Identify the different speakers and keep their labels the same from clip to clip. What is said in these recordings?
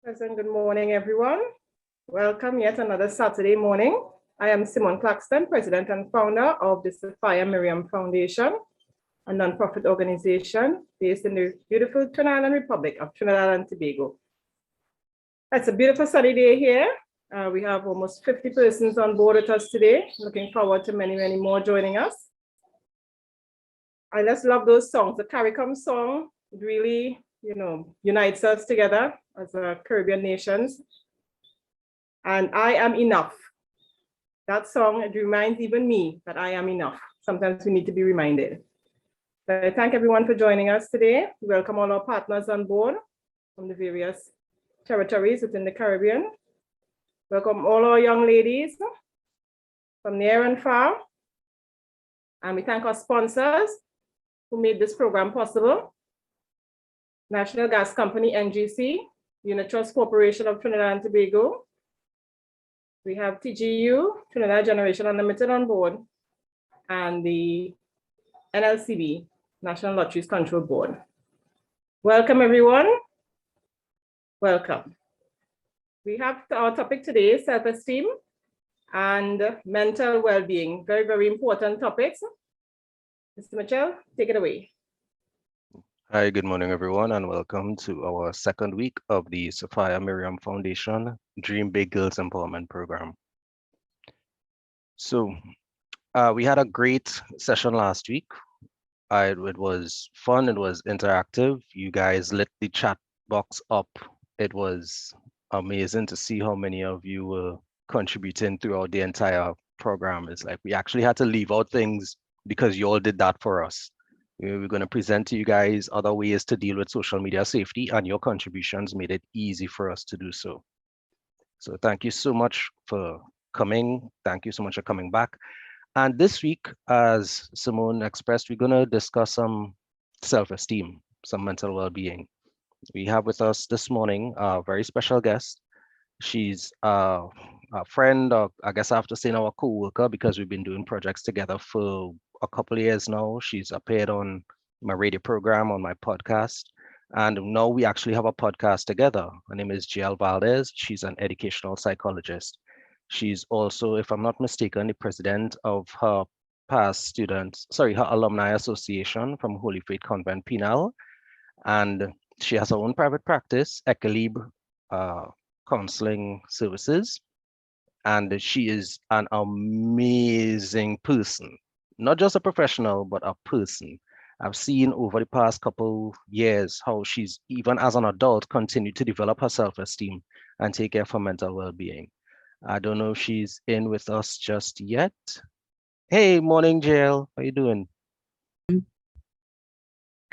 Speaker 1: Pleasant good morning, everyone. Welcome yet another Saturday morning. I am Simone Claxton, President and founder of the Sapphire Miriam Foundation, a nonprofit organization based in the beautiful Trinidad Island Republic of Trinidad and Tobago. It's a beautiful sunny day here. We have almost 50 persons on board with us today. Looking forward to many, many more joining us. I just love those songs. The CARICOM song really, unites us together as Caribbean nations. And I am enough. That song, it reminds even me that I am enough. Sometimes we need to be reminded. So I thank everyone for joining us today. Welcome all our partners on board from the various territories within the Caribbean. Welcome all our young ladies from near and far. And we thank our sponsors who made this program possible. National Gas Company, NGC, Unit Trust Corporation of Trinidad and Tobago. We have TGU, Trinidad Generation Unlimited on board, and the NLCB, National Lotteries Control Board. Welcome, everyone. Welcome. We have our topic today, self-esteem and mental well-being. Very, very important topics. Mr. Mitchell, take it away.
Speaker 2: Hi, good morning, everyone, and welcome to our second week of the Sapphire Miriam Foundation Dream Big Girls Empowerment Program. So we had a great session last week. It was fun, it was interactive. You guys lit the chat box up. It was amazing to see how many of you were contributing throughout the entire program. It's like we actually had to leave out things because you all did that for us. We're going to present to you guys other ways to deal with social media safety, and your contributions made it easy for us to do so. So thank you so much for coming. Thank you so much for coming back. And this week, as Simone expressed, we're going to discuss some self-esteem, some mental well-being. We have with us this morning a very special guest. She's a friend, or I guess I have to say now a co-worker, because we've been doing projects together for a couple of years now. She's appeared on my radio program, on my podcast, and now we actually have a podcast together. Her name is Valdez. She's an educational psychologist. She's also, if I'm not mistaken, the president of her her alumni association from Holy Faith Convent Penal, and she has her own private practice, Equilibre Counselling Services, and she is an amazing person. Not just a professional, but a person. I've seen over the past couple years how she's, even as an adult, continued to develop her self-esteem and take care of her mental well-being. I don't know if she's in with us just yet. Hey, morning, Jael. How you doing?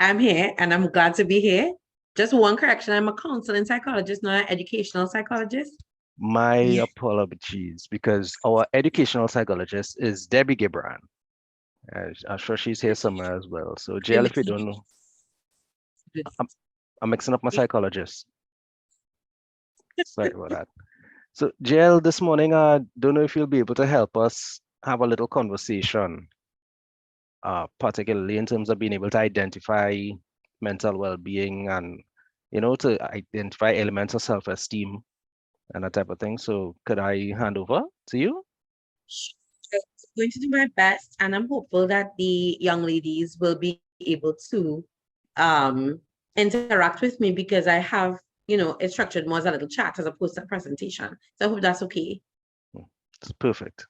Speaker 3: I'm here and I'm glad to be here. Just one correction, I'm a counseling psychologist, not an educational psychologist.
Speaker 2: My apologies, because our educational psychologist is Debbie Gibran. I'm sure she's here somewhere as well. So Jael, if you don't know, I'm mixing up my psychologist. Sorry about that. So Jael, this morning, I don't know if you'll be able to help us have a little conversation, particularly in terms of being able to identify mental well-being and, to identify elements of self-esteem and that type of thing. So could I hand over to you?
Speaker 3: I'm going to do my best, and I'm hopeful that the young ladies will be able to interact with me, because I have, it's structured more as a little chat as opposed to a presentation. So I hope that's okay.
Speaker 2: It's perfect.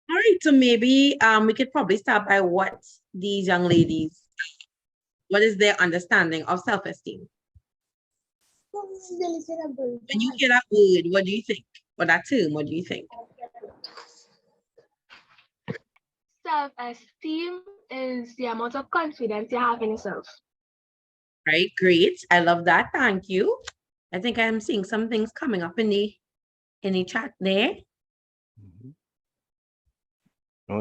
Speaker 3: All right, so maybe we could probably start by what these young ladies, what is their understanding of self-esteem? When you hear that word, what do you think? Or that term, what do you think?
Speaker 4: Self-esteem is the amount of confidence you have in yourself.
Speaker 3: Right, great. I love that. Thank you. I think I'm seeing some things coming up in the chat there.
Speaker 2: Mm-hmm.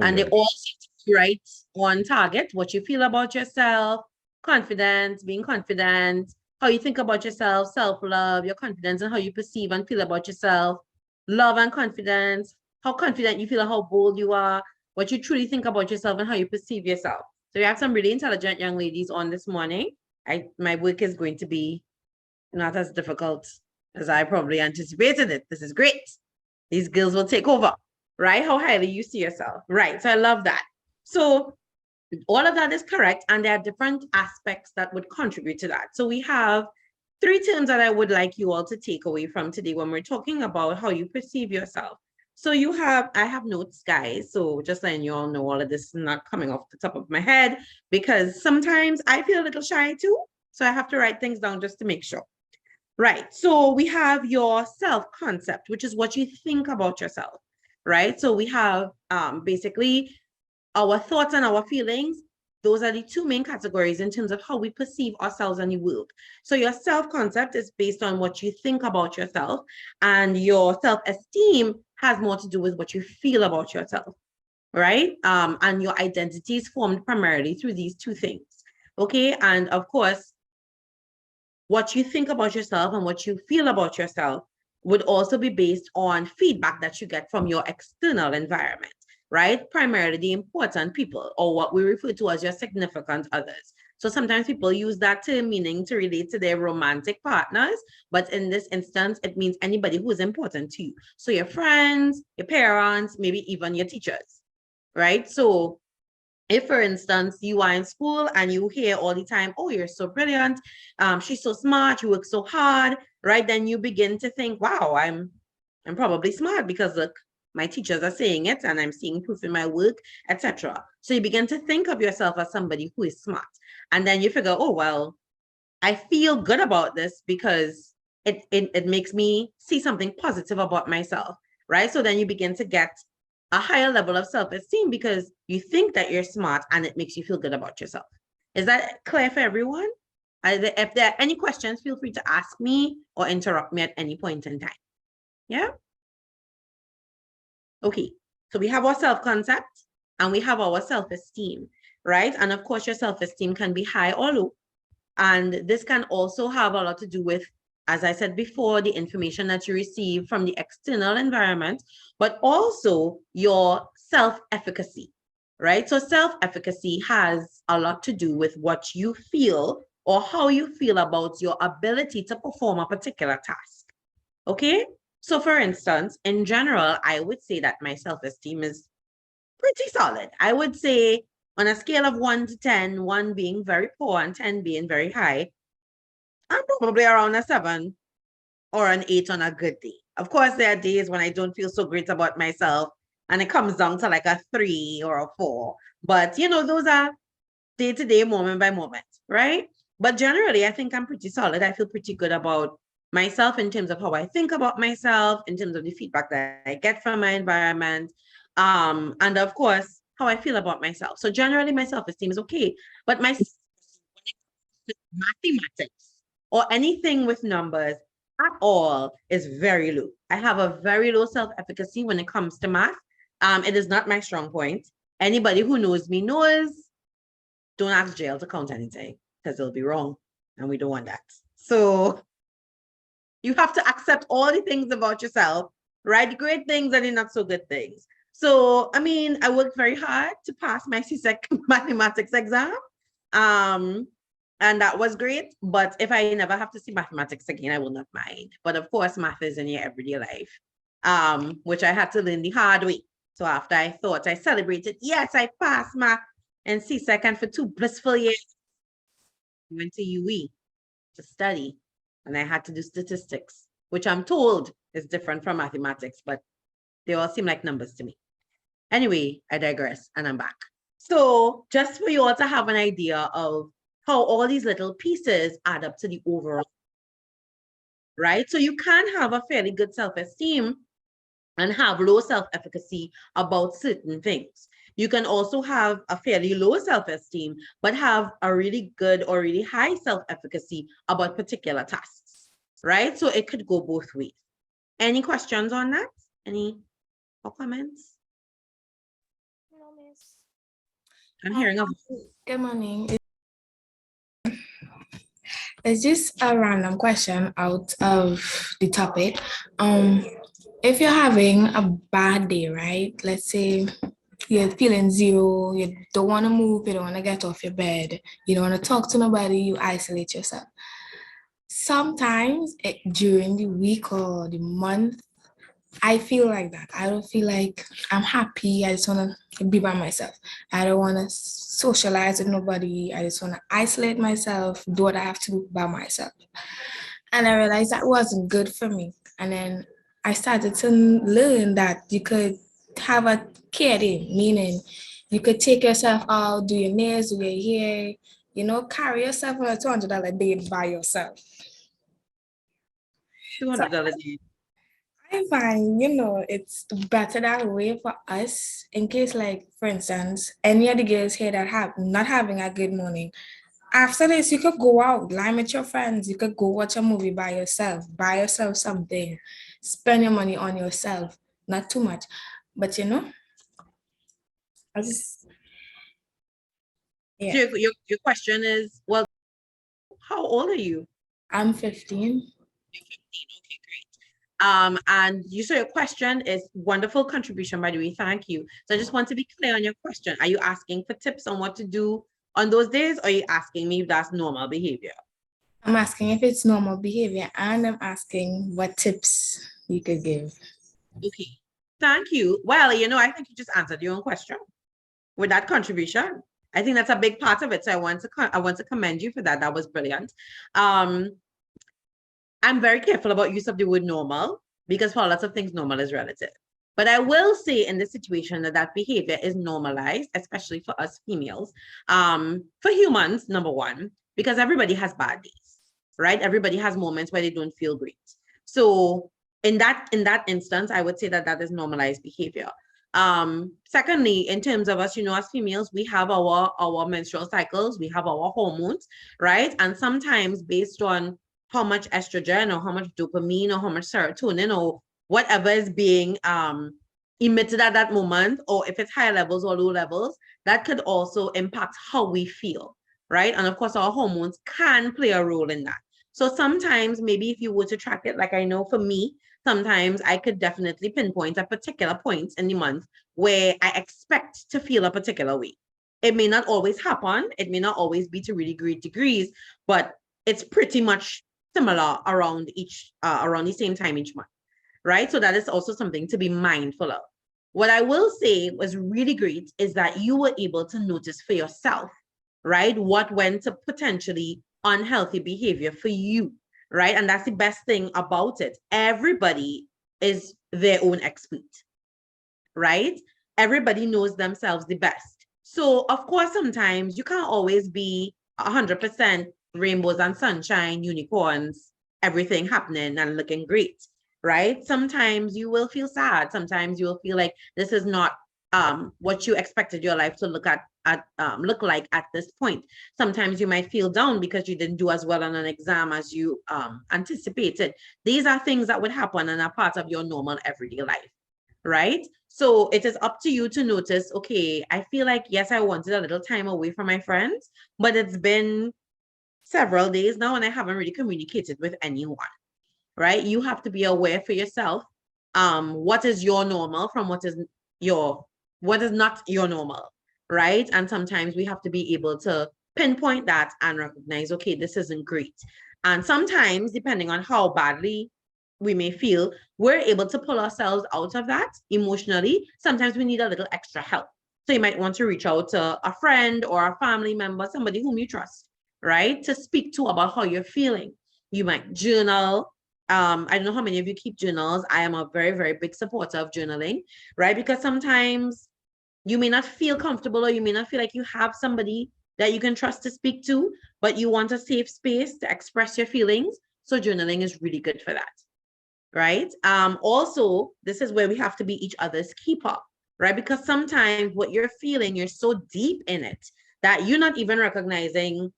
Speaker 3: And they all seem to be right on target. What you feel about yourself, confidence, being confident, how you think about yourself, self-love, your confidence, and how you perceive and feel about yourself, love and confidence, how confident you feel, how bold you are, what you truly think about yourself, and how you perceive yourself. So we have some really intelligent young ladies on this morning. My work is going to be not as difficult as I probably anticipated it. This is great. These girls will take over, right? How highly you see yourself, right? So I love that. So all of that is correct, and there are different aspects that would contribute to that. So we have 3 terms that I would like you all to take away from today when we're talking about how you perceive yourself. So I have notes, guys. So just letting you all know, all of this is not coming off the top of my head, because sometimes I feel a little shy too. So I have to write things down just to make sure. Right. So we have your self-concept, which is what you think about yourself, right? So we have basically our thoughts and our feelings. Those are the 2 main categories in terms of how we perceive ourselves and the world. So your self-concept is based on what you think about yourself, and your self-esteem has more to do with what you feel about yourself, right? And your identity is formed primarily through these 2 things, okay? And of course, what you think about yourself and what you feel about yourself would also be based on feedback that you get from your external environment, right? Primarily the important people, or what we refer to as your significant others. So sometimes people use that term meaning to relate to their romantic partners, but in this instance, it means anybody who is important to you. So your friends, your parents, maybe even your teachers, right? So if, for instance, you are in school and you hear all the time, oh, you're so brilliant, she's so smart, you work so hard, right? Then you begin to think, wow, I'm probably smart because look, my teachers are saying it and I'm seeing proof in my work, etc. So you begin to think of yourself as somebody who is smart. And then you figure, oh, well, I feel good about this because it makes me see something positive about myself, right? So then you begin to get a higher level of self-esteem because you think that you're smart and it makes you feel good about yourself. Is that clear for everyone? If there are any questions, feel free to ask me or interrupt me at any point in time. Yeah? Okay, so we have our self-concept and we have our self-esteem, right? And of course, your self-esteem can be high or low. And this can also have a lot to do with, as I said before, the information that you receive from the external environment, but also your self-efficacy, right? So self-efficacy has a lot to do with what you feel or how you feel about your ability to perform a particular task, okay? So for instance, in general, I would say that my self-esteem is pretty solid. I would say on a scale of 1 to 10, 1 being very poor and 10 being very high, I'm probably around a 7 or an 8 on a good day. Of course, there are days when I don't feel so great about myself and it comes down to like a 3 or a 4. But, you know, those are day-to-day, moment by moment, right? But generally, I think I'm pretty solid. I feel pretty good about myself in terms of how I think about myself, in terms of the feedback that I get from my environment, and of course, how I feel about myself. So generally, my self-esteem is okay. But my mathematics or anything with numbers at all is very low. I have a very low self-efficacy when it comes to math. It is not my strong point. Anybody who knows me knows, don't ask jail to count anything because it'll be wrong and we don't want that. So you have to accept all the things about yourself, right? The great things and the not so good things. So, I mean, I worked very hard to pass my CSEC mathematics exam. And that was great. But if I never have to see mathematics again, I will not mind. But of course, math is in your everyday life, which I had to learn the hard way. So after I thought I celebrated, yes, I passed math and CSEC, and for 2 blissful years, I went to UE to study. And I had to do statistics, which I'm told is different from mathematics, but they all seem like numbers to me. Anyway, I digress and I'm back. So just for you all to have an idea of how all these little pieces add up to the overall, right? So you can have a fairly good self-esteem and have low self-efficacy about certain things. You can also have a fairly low self-esteem, but have a really good or really high self-efficacy about particular tasks, right? So it could go both ways. Any questions on that? Any comments?
Speaker 4: No, miss.
Speaker 3: I'm hearing a
Speaker 5: Good morning. It's just a random question out of the topic. If you're having a bad day, right? Let's say you're feeling 0, you don't want to move, you don't want to get off your bed, you don't want to talk to nobody, you isolate yourself. sometimes during the week or the month, I feel like that. I don't feel like I'm happy. I just want to be by myself. I don't want to socialize with nobody. I just want to isolate myself, do what I have to do by myself. And I realized that wasn't good for me. And then I started to learn that you could have a care day, meaning you could take yourself out, do your nails, do your hair, you know, carry yourself on a $200 date by yourself.
Speaker 3: $200 a day.
Speaker 5: I find, you know, it's better that way for us in case, like, for instance, any of the girls here that have not having a good morning, after this, you could go out, line with your friends, you could go watch a movie by yourself, buy yourself something, spend your money on yourself, not too much, but you know, I just, yeah.
Speaker 3: So your question is, well, how old are you?
Speaker 5: I'm 15.
Speaker 3: You're 15. Okay, great. And so your question is wonderful contribution, by the way. Thank you. So I just want to be clear on your question. Are you asking for tips on what to do on those days, or are you asking me if that's normal behavior?
Speaker 5: I'm asking if it's normal behavior, and I'm asking what tips you could give.
Speaker 3: Okay, thank you. Well, you know, I think you just answered your own question with that contribution. I think that's a big part of it. So I want to commend you for that. That was brilliant. I'm very careful about use of the word normal, because for lots of things, normal is relative. But I will say in this situation that behavior is normalized, especially for us females, for humans, number one, because everybody has bad days, right? Everybody has moments where they don't feel great. So in that instance, I would say that is normalized behavior. Secondly, in terms of us, you know, as females, we have our menstrual cycles, we have our hormones, right? And sometimes based on how much estrogen or how much dopamine or how much serotonin or whatever is being emitted at that moment, or if it's higher levels or low levels, that could also impact how we feel, right? And of course, our hormones can play a role in that. So sometimes maybe if you were to track it, like I know for me, sometimes I could definitely pinpoint a particular point in the month where I expect to feel a particular way. It may not always happen. It may not always be to really great degrees, but it's pretty much similar around the same time each month, right? So that is also something to be mindful of. What I will say was really great is that you were able to notice for yourself, right, what went to potentially unhealthy behavior for you, right? And that's the best thing about it. Everybody is their own expert, right? Everybody knows themselves the best. So of course, sometimes you can't always be 100% rainbows and sunshine, unicorns, everything happening and looking great, right? Sometimes you will feel sad. Sometimes you will feel like this is not what you expected your life to look like at this point. Sometimes you might feel down because you didn't do as well on an exam as you anticipated. These are things that would happen and are part of your normal everyday life, right? So it is up to you to notice, okay, I feel like, yes, I wanted a little time away from my friends, but it's been several days now and I haven't really communicated with anyone, right? You have to be aware for yourself, what is your normal from what is not your normal, right? And sometimes we have to be able to pinpoint that and recognize, okay, this isn't great. And sometimes, depending on how badly we may feel, we're able to pull ourselves out of that emotionally. Sometimes we need a little extra help. So you might want to reach out to a friend or a family member, somebody whom you trust, right, to speak to about how you're feeling. You might journal. I don't know how many of you keep journals. I am a very, very big supporter of journaling, right? Because sometimes you may not feel comfortable or you may not feel like you have somebody that you can trust to speak to, but you want a safe space to express your feelings. So journaling is really good for that, right? Also, this is where we have to be each other's keeper, right? Because sometimes what you're feeling, you're so deep in it that you're not even recognizing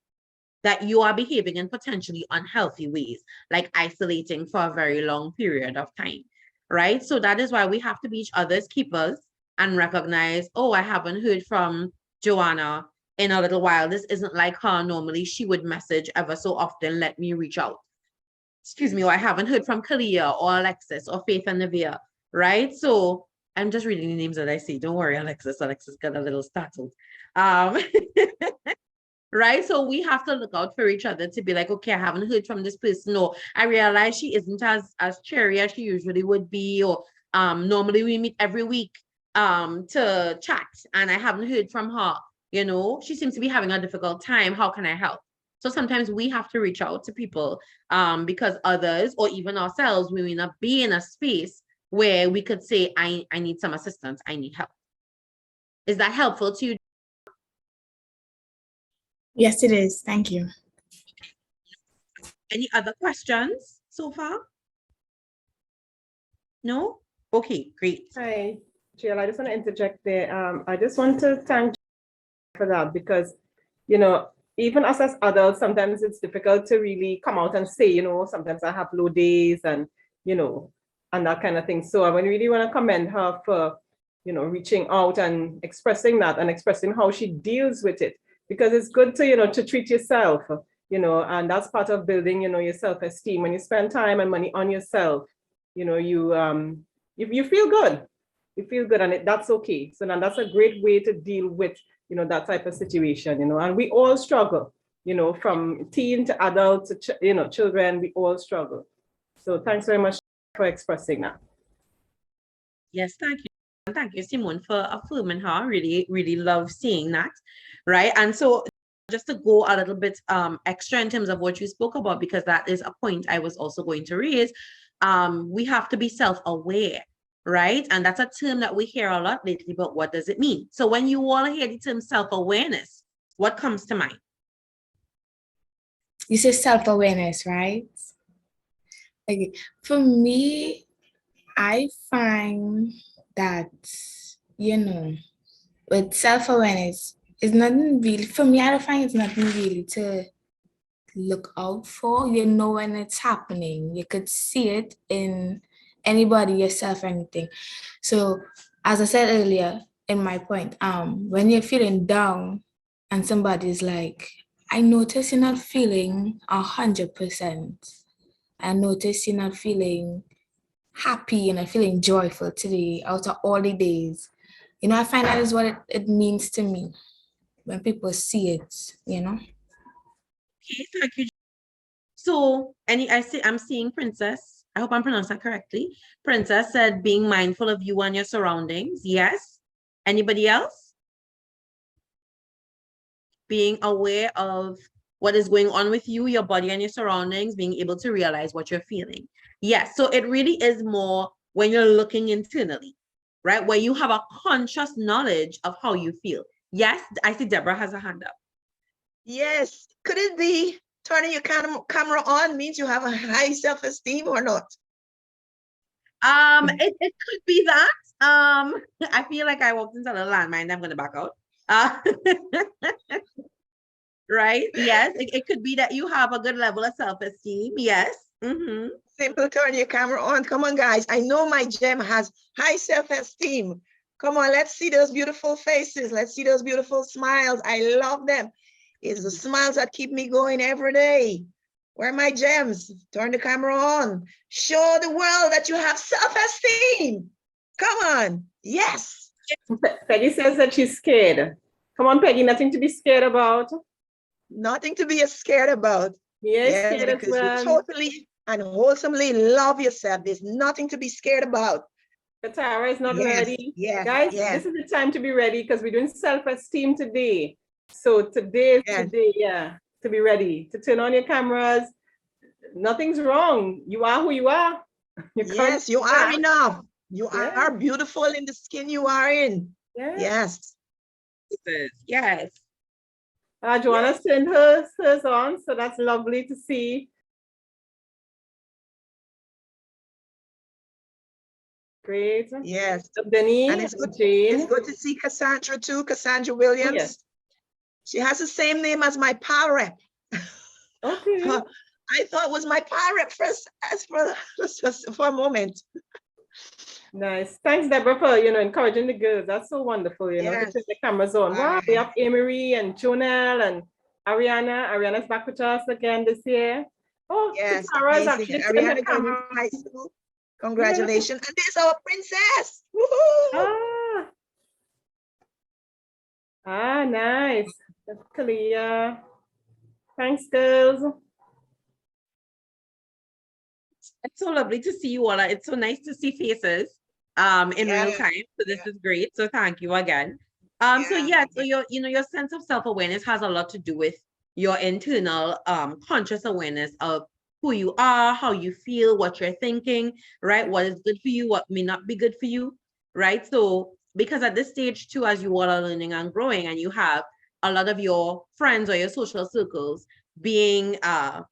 Speaker 3: that you are behaving in potentially unhealthy ways, like isolating for a very long period of time, right? So that is why we have to be each other's keepers and recognize, oh, I haven't heard from Joanna in a little while. This isn't like her. Normally she would message ever so often, let me reach out. Excuse me, or I haven't heard from Kalia or Alexis or Faith and Navia, right? So I'm just reading the names that I see. Don't worry, Alexis. Alexis got a little startled. right? So we have to look out for each other to be like, okay, I haven't heard from this person, or I realize she isn't as cheery as she usually would be, or normally we meet every week to chat and I haven't heard from her. You know, she seems to be having a difficult time. How can I help? So sometimes we have to reach out to people because others or even ourselves, we may not be in a space where we could say, I need some assistance, I need help. Is that helpful to you?
Speaker 5: Yes, it is. Thank you.
Speaker 3: Any other questions so far? No? Okay, great.
Speaker 1: Hi, Jill. I just want to interject there. I just want to thank you for that because, you know, even us as adults, sometimes it's difficult to really come out and say, you know, sometimes I have low days and, you know, and that kind of thing. So I really want to commend her for, you know, reaching out and expressing that and expressing how she deals with it, because it's good to, you know, to treat yourself, you know, and that's part of building, you know, your self-esteem. When you spend time and money on yourself, you know, you feel good. You feel good, and that's okay. So now that's a great way to deal with, you know, that type of situation, you know, and we all struggle, you know, from teen to adult to, you know, children, we all struggle. So thanks very much for expressing that.
Speaker 3: Yes, thank you. And thank you, Simone, for affirming her. Really, really love seeing that. Right. And so just to go a little bit extra in terms of what you spoke about, because that is a point I was also going to raise. We have to be self-aware, right? And that's a term that we hear a lot lately, but what does it mean? So when you all hear the term self-awareness, what comes to mind?
Speaker 5: You say self-awareness, right? Okay. For me, I find that, you know, with self-awareness, it's nothing really, for me, I don't find it's nothing really to look out for. You know when it's happening. You could see it in anybody, yourself, anything. So as I said earlier in my point, when you're feeling down and somebody's like, I notice you're not feeling 100%. I notice you're not feeling happy and I'm feeling joyful today out of all the days. You know, I find that is what it means to me when people see it, you know.
Speaker 3: Okay, thank you. So I'm seeing Princess. I hope I'm pronouncing that correctly. Princess said being mindful of you and your surroundings. Yes. Anybody else? Being aware of what is going on with you, your body and your surroundings, being able to realize what you're feeling. Yes. So it really is more when you're looking internally, right? Where you have a conscious knowledge of how you feel. Yes. I see Debra has a hand up.
Speaker 6: Yes. Could it be turning your camera on means you have a high self-esteem or not?
Speaker 3: It could be that. I feel like I walked into a landmine. I'm going to back out. Right? Yes, it could be that you have a good level of self-esteem. Yes. Mm-hmm.
Speaker 6: Simple, turn your camera on. Come on, guys. I know my gem has high self-esteem. Come on, let's see those beautiful faces. Let's see those beautiful smiles. I love them. It's the smiles that keep me going every day. Where are my gems? Turn the camera on. Show the world that you have self-esteem. Come on. Yes.
Speaker 1: Peggy says that she's scared. Come on, Peggy, nothing to be scared about.
Speaker 6: Nothing to be scared about.
Speaker 1: Yes, scared as
Speaker 6: because
Speaker 1: well.
Speaker 6: you totally and wholesomely love yourself. There's nothing to be scared about.
Speaker 1: Katara is not ready.
Speaker 6: Yes,
Speaker 1: Guys,
Speaker 6: yes.
Speaker 1: this is the time to be ready because we're doing self-esteem today. So today is
Speaker 6: Yes.
Speaker 1: the day, yeah, to be ready, to turn on your cameras. Nothing's wrong. You are who you are.
Speaker 6: Yes, you are enough. You
Speaker 1: Yeah.
Speaker 6: are beautiful in the skin you are in.
Speaker 1: Yeah.
Speaker 6: Yes.
Speaker 3: Yes.
Speaker 1: Joanna's turned hers on, so that's lovely to see. Great.
Speaker 6: Yes.
Speaker 1: Denny,
Speaker 6: And it's good,
Speaker 1: Jane.
Speaker 6: it's good to see Cassandra too, Cassandra Williams.
Speaker 1: Oh, yes.
Speaker 6: She has the same name as my pal rep.
Speaker 1: Okay.
Speaker 6: I thought it was my pal rep for a moment.
Speaker 1: Nice. Thanks, Deborah, for encouraging the girls. That's so wonderful, to
Speaker 6: Yes.
Speaker 1: turn the cameras on. Wow, we have Amory and Jonelle and Ariana. Ariana's back with us again this year. Oh,
Speaker 6: Yes,
Speaker 1: Tara's
Speaker 6: amazing.
Speaker 1: actually turned the
Speaker 6: Ariana going
Speaker 1: camera.
Speaker 6: to high school. Congratulations. And there's our princess. Woohoo!
Speaker 1: Ah, nice. That's clear. Thanks, girls.
Speaker 3: It's so lovely to see you all. It's so nice to see faces in real time. So this is great. So thank you again. So your sense of self-awareness has a lot to do with your internal conscious awareness of who you are, how you feel, what you're thinking, right? What is good for you, what may not be good for you, right? So because at this stage too, as you all are learning and growing, and you have a lot of your friends or your social circles being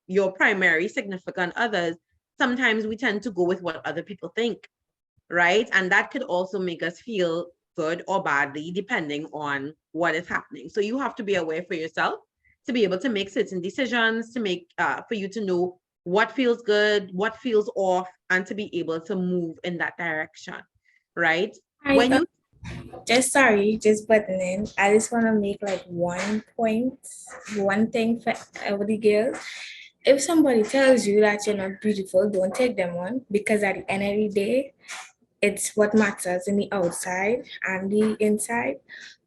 Speaker 3: your primary significant others, sometimes we tend to go with what other people think, right? And that could also make us feel good or badly, depending on what is happening. So you have to be aware for yourself to be able to make certain decisions, to make, for you to know what feels good, what feels off, and to be able to move in that direction, right? When you
Speaker 5: just butting in. I just want to make like one thing for every girl. If somebody tells you that you're not beautiful, don't take them on, because at the end of the day, it's what matters in the outside and the inside,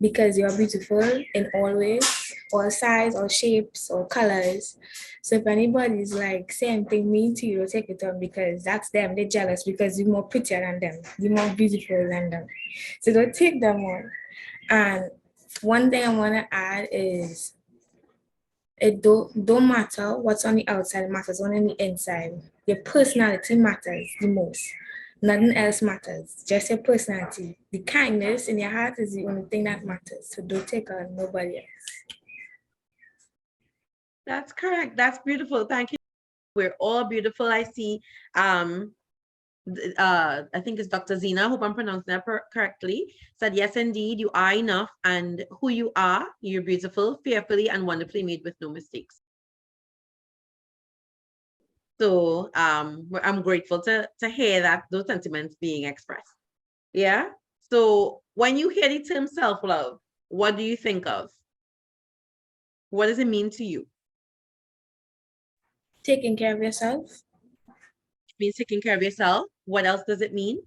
Speaker 5: because you're beautiful in all ways, all size, all shapes, all colors. So if anybody's like saying anything mean to you, don't take it on, because that's them. They're jealous because you're more prettier than them. You're more beautiful than them. So don't take them on. And one thing I want to add is, it don't matter what's on the outside, it matters on the inside. Your personality matters the most. Nothing else matters, just your personality. The kindness in your heart is the only thing that matters. So don't take on nobody else.
Speaker 3: That's correct. That's beautiful. Thank you. We're all beautiful. I see. I think it's Dr. Zina, I hope I'm pronouncing that correctly, said, yes, indeed, you are enough, and who you are, you're beautiful, fearfully and wonderfully made with no mistakes. So I'm grateful to hear that, those sentiments being expressed. Yeah. So when you hear the term self-love, what do you think of? What does it mean to you?
Speaker 5: Taking care of yourself.
Speaker 3: It means taking care of yourself. What else does it mean?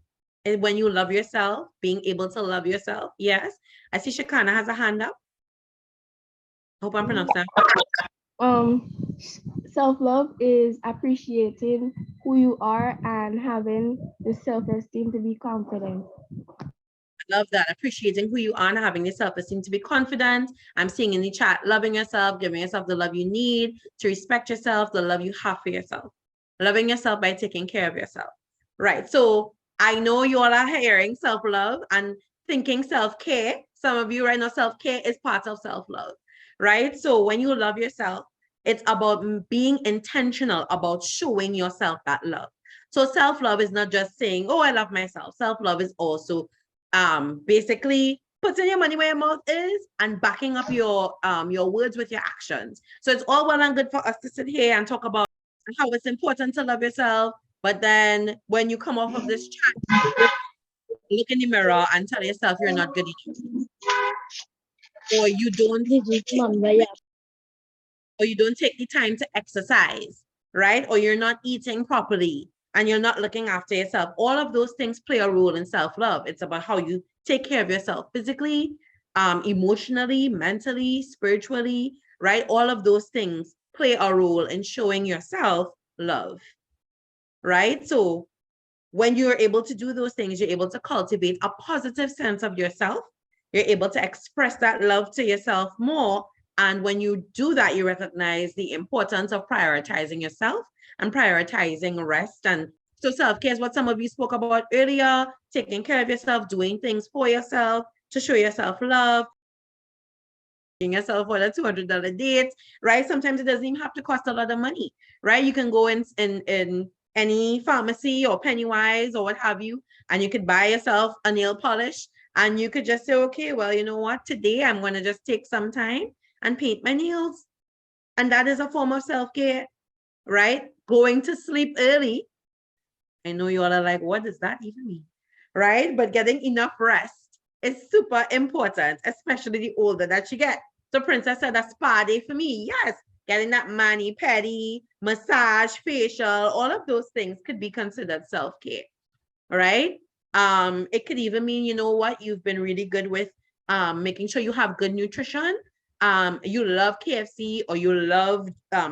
Speaker 3: And when you love yourself, being able to love yourself. Yes. I see Shakana has a hand up. Hope I'm pronouncing that.
Speaker 4: Self-love is appreciating who you are and having the self-esteem to be confident.
Speaker 3: I love that. Appreciating who you are and having the self-esteem to be confident. I'm seeing in the chat, loving yourself, giving yourself the love you need, to respect yourself, the love you have for yourself. Loving yourself by taking care of yourself. Right. So I know you all are hearing self-love and thinking self-care. Some of you right now, self-care is part of self-love. Right. So when you love yourself, it's about being intentional about showing yourself that love. So self-love is not just saying, oh, I love myself. Self-love is also basically putting your money where your mouth is and backing up your words with your actions. So it's all well and good for us to sit here and talk about how it's important to love yourself. But then when you come off of this chat, look in the mirror and tell yourself you're not good enough. Or you don't take the time to exercise, right? Or you're not eating properly and you're not looking after yourself. All of those things play a role in self-love. It's about how you take care of yourself physically, emotionally, mentally, spiritually, right? All of those things play a role in showing yourself love, right? So when you're able to do those things, you're able to cultivate a positive sense of yourself. You're able to express that love to yourself more. And when you do that, you recognize the importance of prioritizing yourself and prioritizing rest. And so self-care is what some of you spoke about earlier, taking care of yourself, doing things for yourself to show yourself love, taking yourself for a $200 date, right? Sometimes it doesn't even have to cost a lot of money, right? You can go in any pharmacy or Pennywise or what have you, and you could buy yourself a nail polish, and you could just say, okay, well, you know what? Today I'm going to just take some time and paint my nails. And that is a form of self-care, right? Going to sleep early. I know you all are like, what does that even mean? Right? But getting enough rest is super important, especially the older that you get. So Princess said a spa day for me. Yes, getting that mani, pedi, massage, facial, all of those things could be considered self-care, right? It could even mean, you know what, you've been really good with making sure you have good nutrition, you love KFC or you love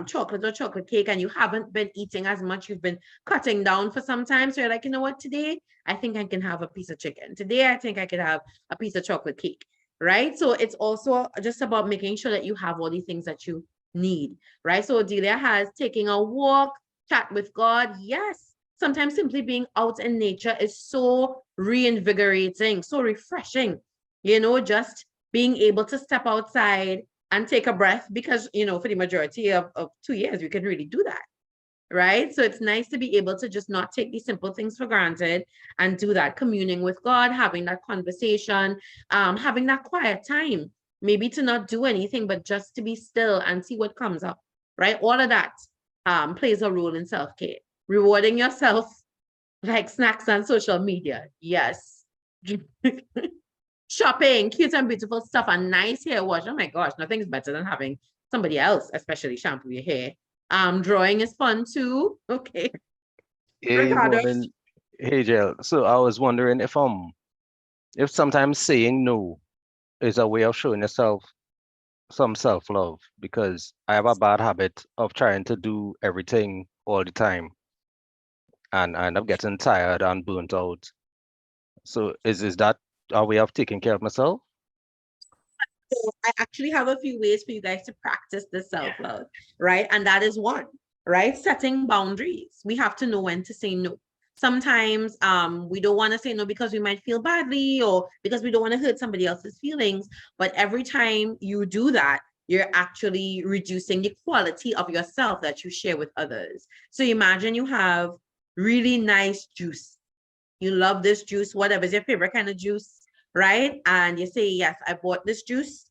Speaker 3: chocolate or chocolate cake and you haven't been eating as much, you've been cutting down for some time. So you're like, you know what, today I think I can have a piece of chicken. Today I think I could have a piece of chocolate cake, right? So it's also just about making sure that you have all these things that you need, right? So Delia has taking a walk, chat with God. Yes, sometimes simply being out in nature is so reinvigorating, so refreshing, you know, just being able to step outside and take a breath, because, you know, for the majority of 2 years, we can really do that, right? So it's nice to be able to just not take these simple things for granted and do that, communing with God, having that conversation, having that quiet time, maybe to not do anything, but just to be still and see what comes up, right? All of that plays a role in self-care. Rewarding yourself like snacks on social media. Yes. Shopping, cute and beautiful stuff, a nice hair wash. Oh my gosh, nothing's better than having somebody else, especially shampoo your hair. Drawing is fun too. Okay.
Speaker 2: Hey,
Speaker 3: Ricardo.
Speaker 2: morning. Hey, Jill. So I was wondering if sometimes saying no is a way of showing yourself some self-love, because I have a bad habit of trying to do everything all the time and I end up getting tired and burnt out. So is that a way of taking care of myself?
Speaker 3: So I actually have a few ways for you guys to practice the self-love, right? And that is one, right? Setting boundaries. We have to know when to say no. Sometimes we don't want to say no because we might feel badly or because we don't want to hurt somebody else's feelings. But every time you do that, you're actually reducing the quality of yourself that you share with others. So imagine you have really nice juice. You love this juice, whatever is your favorite kind of juice, right? And you say, yes, I bought this juice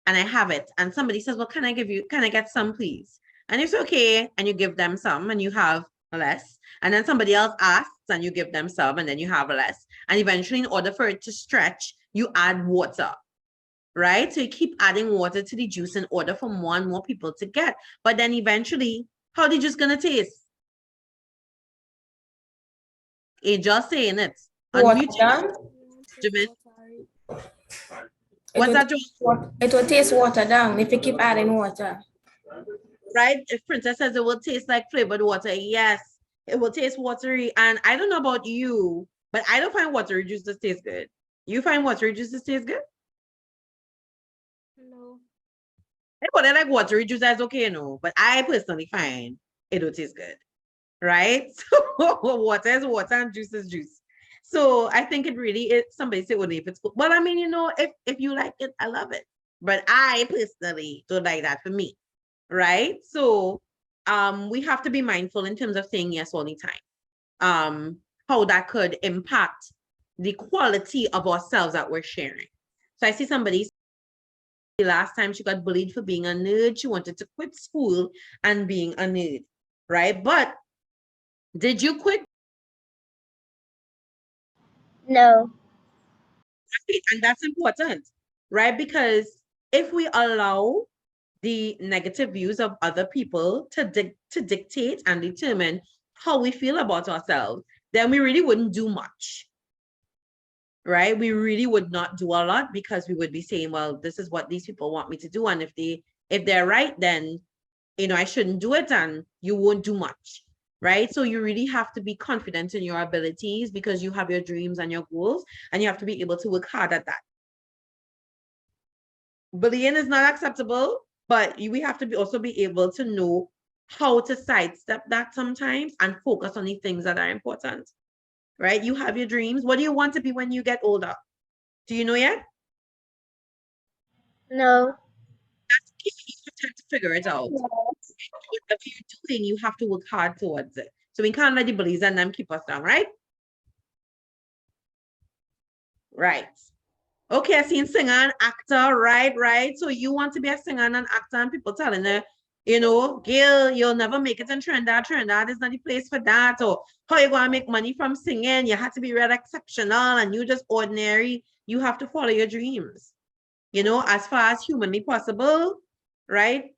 Speaker 3: and I have it. And somebody says, well, can I get some, please? And it's okay. And you give them some and you have less. And then somebody else asks and you give them some and then you have less. And eventually, in order for it to stretch, you add water, right? So you keep adding water to the juice in order for more and more people to get. But then eventually, how the juice gonna taste? It's just saying it. Unmute Jamin. What's that?
Speaker 5: It will taste watered down if you keep adding water.
Speaker 3: Right? If Princess says it will taste like flavored water, yes, it will taste watery. And I don't know about you, but I don't find watery juices taste good. You find watery juices taste good?
Speaker 4: No.
Speaker 3: Everybody like watery juice, that's okay, no. But I personally find it will taste good. Right? So water is water and juice is juice. So I think it really is. Somebody say, well, if it's cool. Well, I mean, you know, if you like it, I love it. But I personally don't like that for me. Right? So we have to be mindful in terms of saying yes all the time. How that could impact the quality of ourselves that we're sharing. So I see somebody last time she got bullied for being a nerd. She wanted to quit school and being a nerd. Right? But did you quit?
Speaker 7: No.
Speaker 3: And that's important, right? Because if we allow the negative views of other people to dictate and determine how we feel about ourselves, then we really wouldn't do much, right? We really would not do a lot because we would be saying, well, this is what these people want me to do. And if they're right, then, you know, I shouldn't do it and you won't do much. Right? So you really have to be confident in your abilities because you have your dreams and your goals, and you have to be able to work hard at that. Bullying is not acceptable, but we have to also be able to know how to sidestep that sometimes and focus on the things that are important. Right? You have your dreams. What do you want to be when you get older? Do you know yet?
Speaker 7: No.
Speaker 3: That's okay. You have to figure it out. Whatever you're doing, you have to work hard towards it. So we can't let the bullies and them keep us down, right? Right. Okay, I seen singer and actor, right? So you want to be a singer and an actor and people telling her, you know, girl, you'll never make it in Trinidad. Trinidad is not the place for that. Or how you gonna make money from singing? You have to be real exceptional and you just ordinary. You have to follow your dreams. You know, as far as humanly possible, right?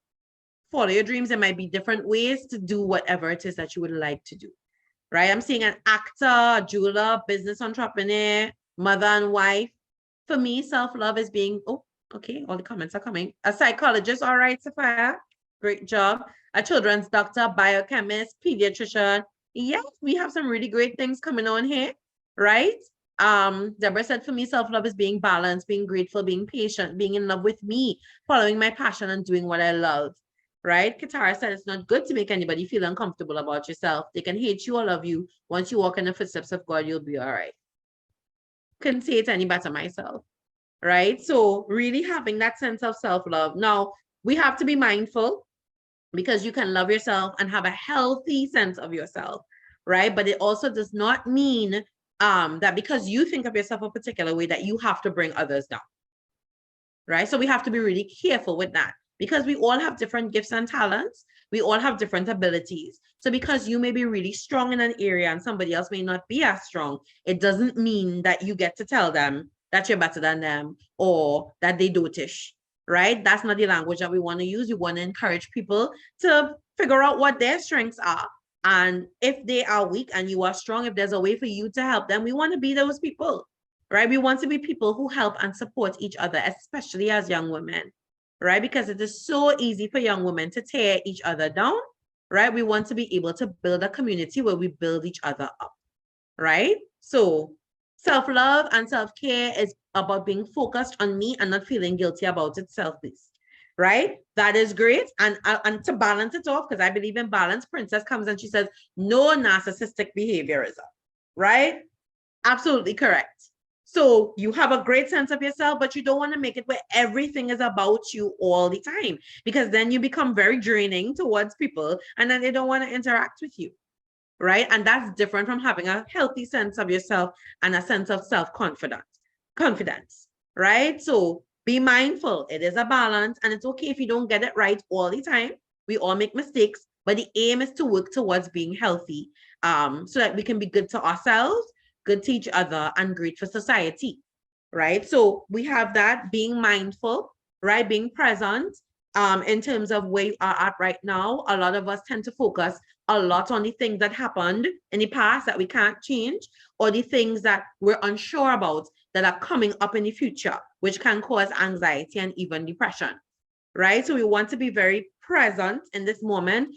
Speaker 3: Follow your dreams. There might be different ways to do whatever it is that you would like to do, right? I'm seeing an actor, a jeweler, business entrepreneur, mother and wife. For me, self-love is being, oh, Okay, all the comments are coming. A psychologist, all right, Sapphire. Great job. A children's doctor, biochemist, pediatrician. Yes, we have some really great things coming on here, right? Debra said for me, self-love is being balanced, being grateful, being patient, being in love with me, following my passion and doing what I love, right? Katara said it's not good to make anybody feel uncomfortable about yourself. They can hate you or love you. Once you walk in the footsteps of God, you'll be all right. Couldn't say it any better myself, right? So really having that sense of self-love. Now, we have to be mindful because you can love yourself and have a healthy sense of yourself, right? But it also does not mean that because you think of yourself a particular way that you have to bring others down, right? So we have to be really careful with that because we all have different gifts and talents. We all have different abilities. So because you may be really strong in an area and somebody else may not be as strong, it doesn't mean that you get to tell them that you're better than them or that they dotish, right? That's not the language that we want to use. We want to encourage people to figure out what their strengths are. And if they are weak and you are strong, if there's a way for you to help them, we want to be those people, right? We want to be people who help and support each other, especially as young women, right? Because it is so easy for young women to tear each other down, right? We want to be able to build a community where we build each other up, right? So self-love and self-care is about being focused on me and not feeling guilty about it, self-based, right? That is great. And to balance it off, because I believe in balance, Princess comes and she says, no narcissistic behaviorism, right? Absolutely correct. So you have a great sense of yourself, but you don't want to make it where everything is about you all the time, because then you become very draining towards people and then they don't want to interact with you, right? And that's different from having a healthy sense of yourself and a sense of confidence, right? So be mindful. It is a balance and it's okay if you don't get it right all the time. We all make mistakes, but the aim is to work towards being healthy so that we can be good to ourselves, good to each other, and great for society, right? So we have that being mindful, right? Being present in terms of where you are at right now. A lot of us tend to focus a lot on the things that happened in the past that we can't change, or the things that we're unsure about that are coming up in the future, which can cause anxiety and even depression, right? So we want to be very present in this moment.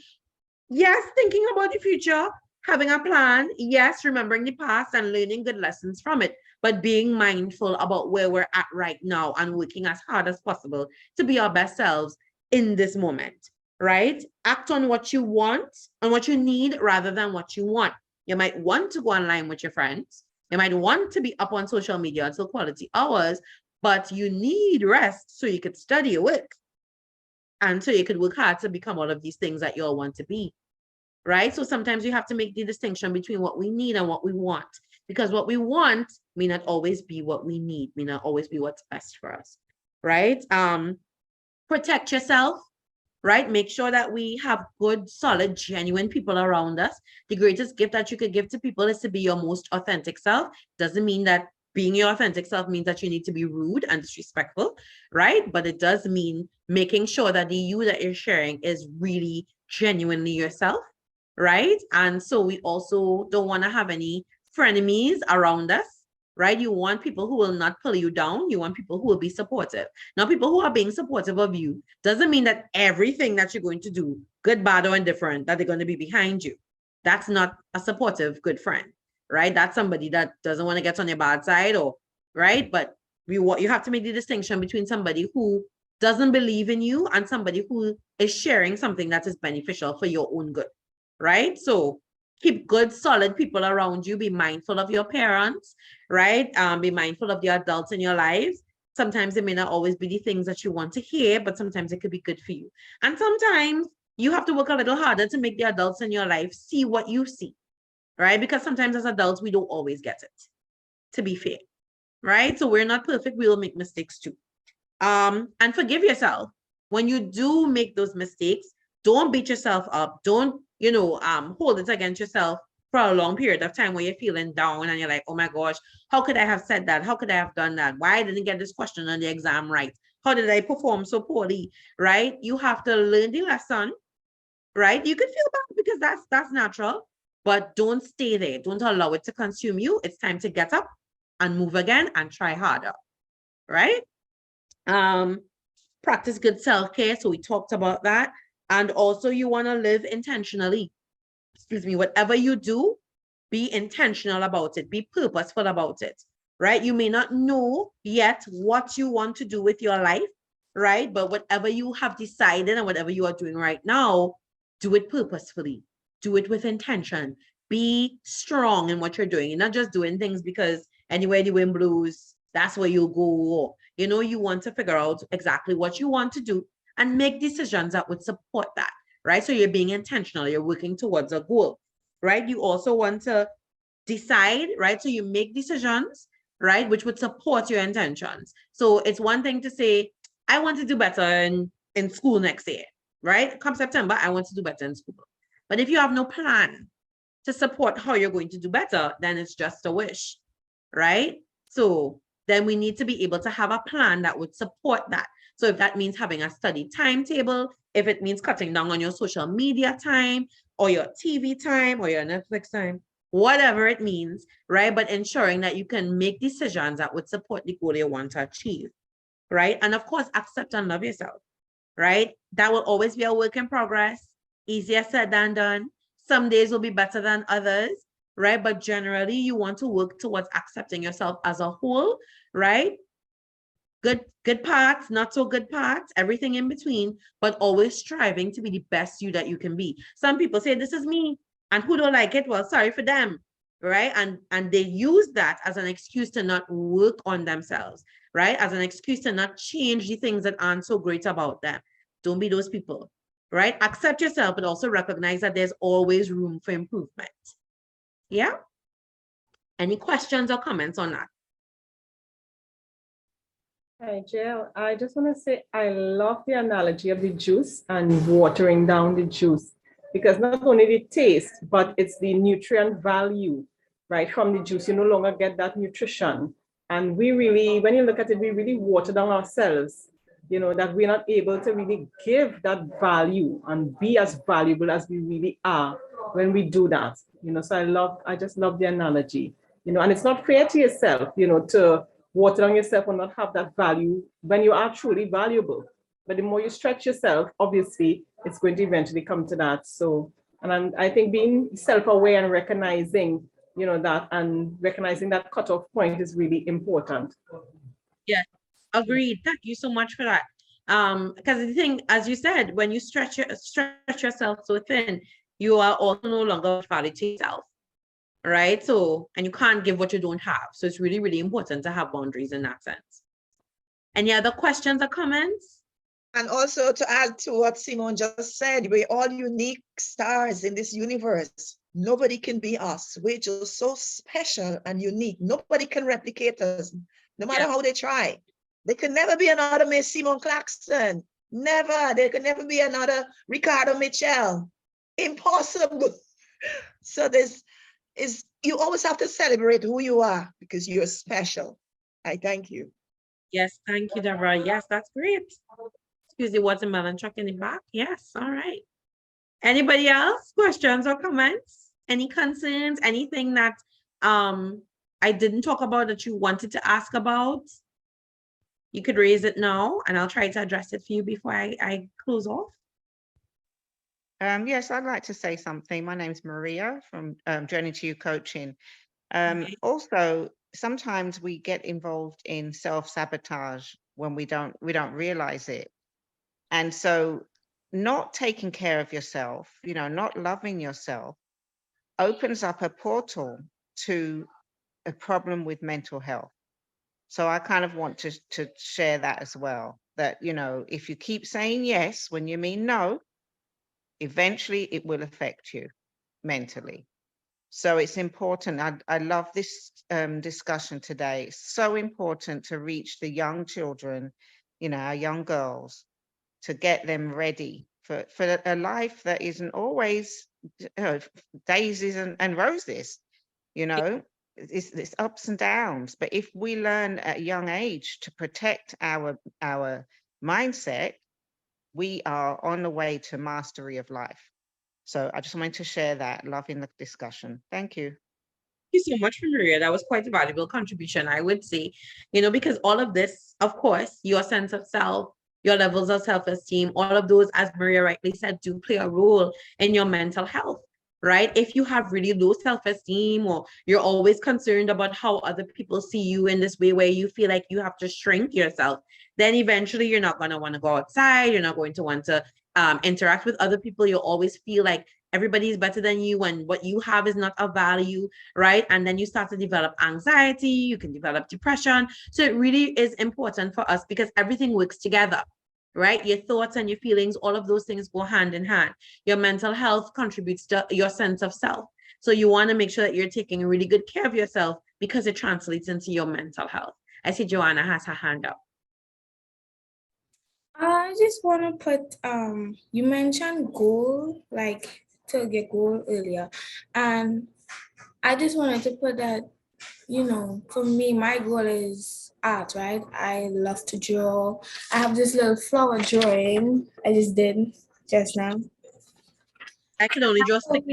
Speaker 3: Yes, thinking about the future, having a plan, yes, remembering the past and learning good lessons from it, but being mindful about where we're at right now and working as hard as possible to be our best selves in this moment, right? Act on what you want and what you need rather than what you want. You might want to go online with your friends. You might want to be up on social media until quality hours, but you need rest so you could study your work and so you could work hard to become all of these things that you all want to be, right? So sometimes you have to make the distinction between what we need and what we want, because what we want may not always be what we need, may not always be what's best for us, right? Protect yourself, right? Make sure that we have good, solid, genuine people around us. The greatest gift that you could give to people is to be your most authentic self. Doesn't mean that being your authentic self means that you need to be rude and disrespectful, right? But it does mean making sure that the you that you're sharing is really genuinely yourself, right? And so we also don't want to have any frenemies around us, right? You want people who will not pull you down. You want people who will be supportive. Now, people who are being supportive of you doesn't mean that everything that you're going to do, good, bad, or indifferent, that they're going to be behind you. That's not a supportive good friend, right? That's somebody that doesn't want to get on your bad side, or right? But you have to make the distinction between somebody who doesn't believe in you and somebody who is sharing something that is beneficial for your own good, right? So keep good, solid people around you. Be mindful of your parents, right? Be mindful of the adults in your lives. Sometimes it may not always be the things that you want to hear, but sometimes it could be good for you. And sometimes you have to work a little harder to make the adults in your life see what you see, right? Because sometimes as adults, we don't always get it, to be fair, right? So we're not perfect. We will make mistakes too. And forgive yourself. When you do make those mistakes, don't beat yourself up. Don't, hold it against yourself for a long period of time where you're feeling down and you're like, oh my gosh, how could I have said that? How could I have done that? Why I didn't get this question on the exam right? How did I perform so poorly, right? You have to learn the lesson, right? You can feel bad because that's natural, but don't stay there. Don't allow it to consume you. It's time to get up and move again and try harder, right? Practice good self-care. So we talked about that. And also you want to live intentionally. Excuse me, whatever you do, be intentional about it, be purposeful about it, right? You may not know yet what you want to do with your life, right? But whatever you have decided and whatever you are doing right now, do it purposefully, do it with intention, be strong in what you're doing. You're not just doing things because anywhere the wind blows, that's where you go. You know, you want to figure out exactly what you want to do and make decisions that would support that, right? So you're being intentional, you're working towards a goal, right? You also want to decide, right? So you make decisions, right, which would support your intentions. So it's one thing to say, I want to do better in school next year, right? Come September, I want to do better in school. But if you have no plan to support how you're going to do better, then it's just a wish, right? So then we need to be able to have a plan that would support that. So if that means having a study timetable, if it means cutting down on your social media time or your TV time or your Netflix time, whatever it means, right? But ensuring that you can make decisions that would support the goal you want to achieve, right? And of course, accept and love yourself, right? That will always be a work in progress, easier said than done. Some days will be better than others, right? But generally, you want to work towards accepting yourself as a whole, right? Good parts, not so good parts, everything in between, but always striving to be the best you that you can be. Some people say, this is me, and who don't like it? Well, sorry for them, right? And they use that as an excuse to not work on themselves, right? As an excuse to not change the things that aren't so great about them. Don't be those people, right? Accept yourself, but also recognize that there's always room for improvement. Yeah? Any questions or comments on that?
Speaker 1: Hi, Jill. I just want to say I love the analogy of the juice and watering down the juice, because not only the taste, but it's the nutrient value, right? From the juice, you no longer get that nutrition. And we really, when you look at it, we really water down ourselves, you know, that we're not able to really give that value and be as valuable as we really are when we do that, you know. So I just love the analogy, you know, and it's not fair to yourself, you know, to water on yourself or not have that value when you are truly valuable. But the more you stretch yourself, obviously, it's going to eventually come to that. So, and I think being self-aware and recognizing, you know, that and recognizing that cutoff point is really important.
Speaker 3: Yeah, agreed. Thank you so much for that. Because the thing, as you said, when you stretch yourself so thin, you are also no longer valid to yourself, right? So, and you can't give what you don't have. So it's really, really important to have boundaries in that sense. Any other questions or comments?
Speaker 6: And also to add to what Simone just said, we're all unique stars in this universe. Nobody can be us. We're just so special and unique. Nobody can replicate us, no matter how they try. There could never be another Miss Simone Claxton. Never. There could never be another Ricardo Mitchell. Impossible. So you always have to celebrate who you are because you're special. I thank you.
Speaker 3: Yes, thank you, Debra. Yes, that's great. Excuse the watermelon truck in the back. Yes, all right. Anybody else? Questions or comments? Any concerns? Anything that I didn't talk about that you wanted to ask about? You could raise it now, and I'll try to address it for you before I close off.
Speaker 7: Yes, I'd like to say something. My name's Maria from Journey to You Coaching.
Speaker 3: Okay.
Speaker 7: Also, sometimes we get involved in self-sabotage when we don't realize it. And so not taking care of yourself, you know, not loving yourself opens up a portal to a problem with mental health. So I kind of want to share that as well, that, you know, if you keep saying yes when you mean no, eventually it will affect you mentally. So it's important. I love this discussion today. It's so important to reach the young children, you know, our young girls, to get them ready for a life that isn't always daisies and roses, you know. It's ups and downs. But if we learn at a young age to protect our mindset, we are on the way to mastery of life. So I just wanted to share that, loving the discussion. Thank you.
Speaker 3: you so much, Maria. That was quite a valuable contribution, I would say, because all of this, of course, your sense of self, your levels of self-esteem, all of those, as Maria rightly said, do play a role in your mental health, right? If you have really low self-esteem, or you're always concerned about how other people see you in this way where you feel like you have to shrink yourself, then eventually you're not going to want to go outside. You're not going to want to interact with other people. You'll always feel like everybody's better than you and what you have is not of value, right? And then you start to develop anxiety, you can develop depression. So it really is important for us because everything works together, right? Your thoughts and your feelings, all of those things go hand in hand. Your mental health contributes to your sense of self. So you want to make sure that you're taking really good care of yourself because it translates into your mental health. I see Joanna has her hand up.
Speaker 5: I just want to put, you mentioned goal, like to get goal earlier. And I just wanted to put that, for me, my goal is art, right? I love to draw. I have this little flower drawing I just did just now.
Speaker 3: I can only draw stick.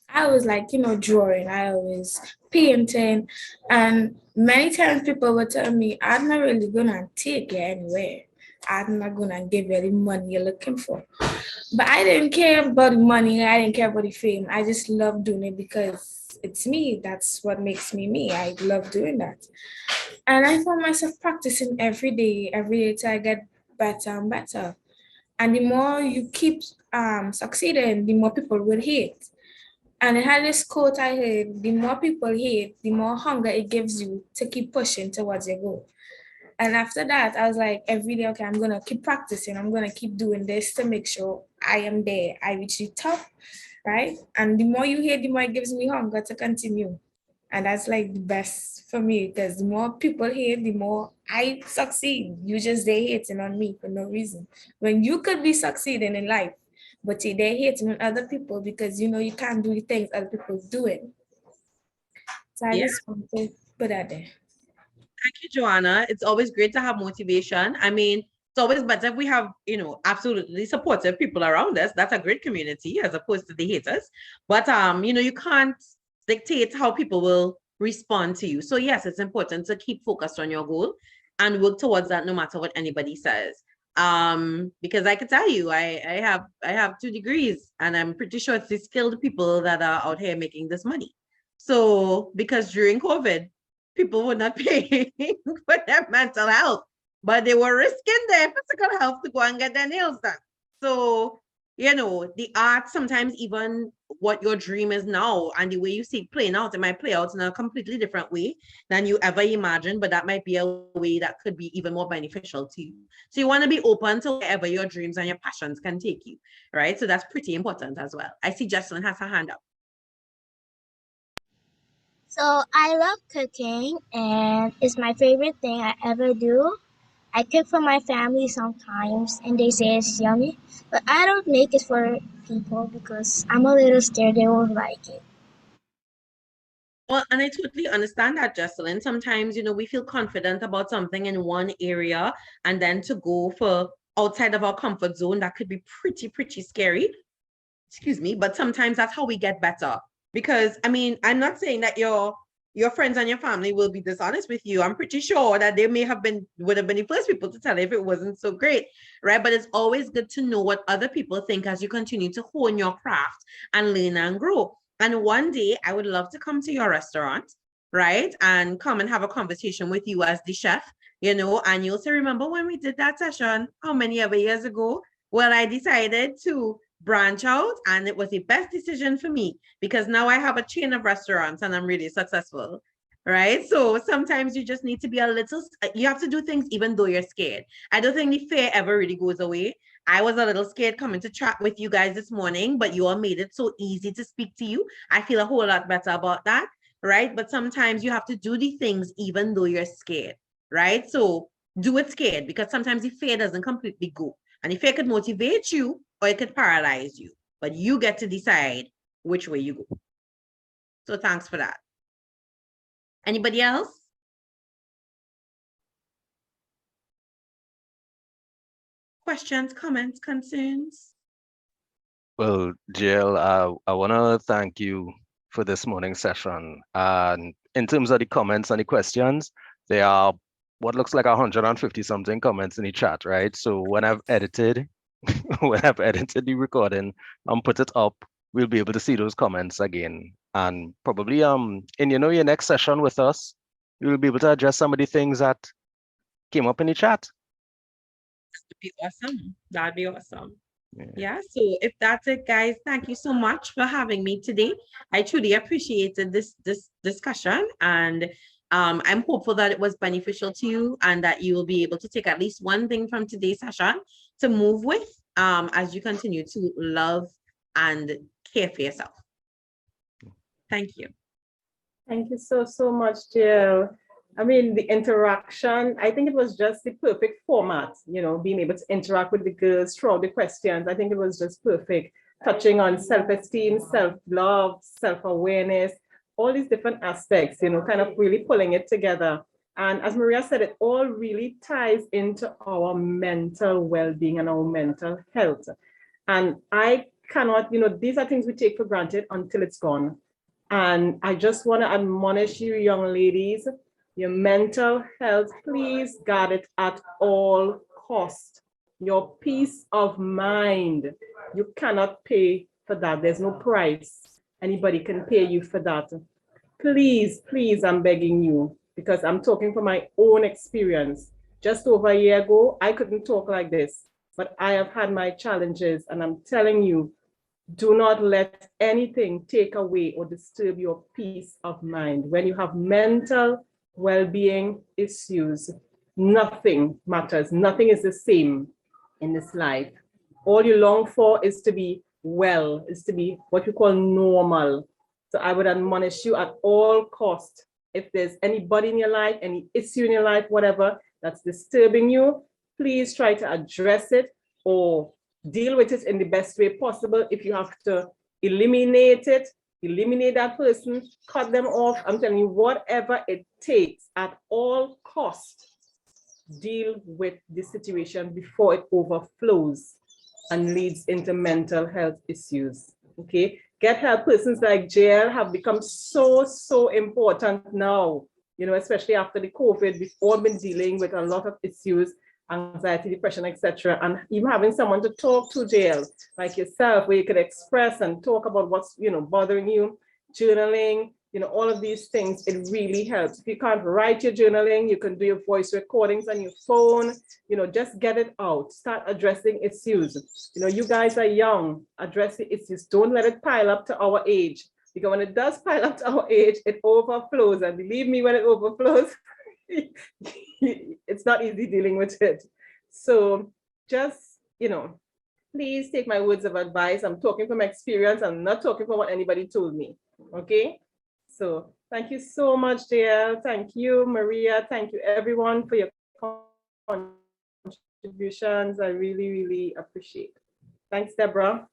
Speaker 5: I was like, drawing, I was painting, and many times people would tell me, I'm not really gonna take you anywhere. I'm not gonna give you the money you're looking for. But I didn't care about the money, I didn't care about the fame. I just love doing it because it's me. That's what makes me me. I love doing that. And I found myself practicing every day till I get better and better. And the more you keep succeeding, the more people will hate. And it had this quote I heard, the more people hate, the more hunger it gives you to keep pushing towards your goal. And after that, I was like, every day, okay, I'm going to keep practicing. I'm going to keep doing this to make sure I am there. I reach the top, right? And the more you hate, the more it gives me hunger to continue. And that's like the best for me because the more people hate, the more I succeed. You just there hating on me for no reason. When you could be succeeding in life, but you're there hating on other people because you can't do the things other people doing. So I just want to put that there.
Speaker 3: Thank you, Joanna. It's always great to have motivation. I mean, it's always better if we have, absolutely supportive people around us. That's a great community as opposed to the haters. But, you can't dictate how people will respond to you. So yes, it's important to keep focused on your goal and work towards that no matter what anybody says. Because I can tell you, I have 2 degrees and I'm pretty sure it's the skilled people that are out here making this money. So because during COVID, people were not paying for their mental health, but they were risking their physical health to go and get their nails done. So, the art, sometimes even what your dream is now and the way you see it playing out, it might play out in a completely different way than you ever imagined, but that might be a way that could be even more beneficial to you. So you want to be open to wherever your dreams and your passions can take you, right? So that's pretty important as well. I see Jocelyn has her hand up.
Speaker 8: So I love cooking and it's my favorite thing I ever do. I cook for my family sometimes and they say it's yummy, but I don't make it for people because I'm a little scared they won't like it.
Speaker 3: Well, and I totally understand that, Jocelyn. Sometimes, we feel confident about something in one area and then to go for outside of our comfort zone, that could be pretty, pretty scary. Excuse me, but sometimes that's how we get better. Because I mean, I'm not saying that your friends and your family will be dishonest with you. I'm pretty sure that they would have been the first people to tell if it wasn't so great, right? But it's always good to know what other people think as you continue to hone your craft and learn and grow. And one day I would love to come to your restaurant, right? And come and have a conversation with you as the chef, and you'll say, remember when we did that session, how many ever years ago? Well, I decided to branch out and it was the best decision for me because now I have a chain of restaurants and I'm really successful, right? So sometimes you just need to be you have to do things even though you're scared. I don't think the fear ever really goes away. I was a little scared coming to chat with you guys this morning, but you all made it so easy to speak to you. I feel a whole lot better about that, right? But sometimes you have to do the things even though you're scared, right? So do it scared because sometimes the fear doesn't completely go. And the fear could motivate you or it could paralyze you, but you get to decide which way you go. So thanks for that. Anybody else? Questions, comments, concerns?
Speaker 2: Well, Jill, I want to thank you for this morning's session. And in terms of the comments and the questions, there are what looks like 150 something comments in the chat, right? So when I've edited, the recording and put it up, we'll be able to see those comments again. And probably in your next session with us, you will be able to address some of the things that came up in the chat.
Speaker 3: That'd be awesome. That'd be awesome. Yeah, so if that's it, guys, thank you so much for having me today. I truly appreciated this discussion, and I'm hopeful that it was beneficial to you and that you will be able to take at least one thing from today's session to move with as you continue to love and care for yourself. Thank you.
Speaker 1: Thank you so much, Jill. I mean, the interaction, I think it was just the perfect format, being able to interact with the girls throughout the questions. I think it was just perfect, touching on self-esteem, self-love, self-awareness, all these different aspects, kind of really pulling it together. And as Maria said, it all really ties into our mental well-being and our mental health. And I cannot, these are things we take for granted until it's gone. And I just want to admonish you, young ladies, your mental health, please guard it at all costs. Your peace of mind, you cannot pay for that. There's no price anybody can pay you for that. Please, I'm begging you, because I'm talking from my own experience. Just over a year ago, I couldn't talk like this, but I have had my challenges, and I'm telling you, do not let anything take away or disturb your peace of mind. When you have mental well-being issues, nothing matters. Nothing is the same in this life. All you long for is to be well, is to be what you call normal. So I would admonish you at all costs. If there's anybody in your life, any issue in your life, whatever, that's disturbing you, please try to address it or deal with it in the best way possible. If you have to eliminate it, eliminate that person, cut them off. I'm telling you, whatever it takes, at all costs, deal with the situation before it overflows and leads into mental health issues. Okay, get help. Persons like JL have become so important now, especially after the COVID. We've all been dealing with a lot of issues, anxiety, depression, etc. And even having someone to talk to, JL, like yourself, where you could express and talk about what's bothering you, journaling, all of these things, it really helps. If you can't write your journaling, you can do your voice recordings on your phone, just get it out, start addressing issues. You guys are young, address the issues. Don't let it pile up to our age, because when it does pile up to our age, it overflows. And believe me, when it overflows, it's not easy dealing with it. So just, please take my words of advice. I'm talking from experience. I'm not talking from what anybody told me. Okay. So thank you so much, JL. Thank you, Maria. Thank you, everyone, for your contributions. I really appreciate it. Thanks, Debra.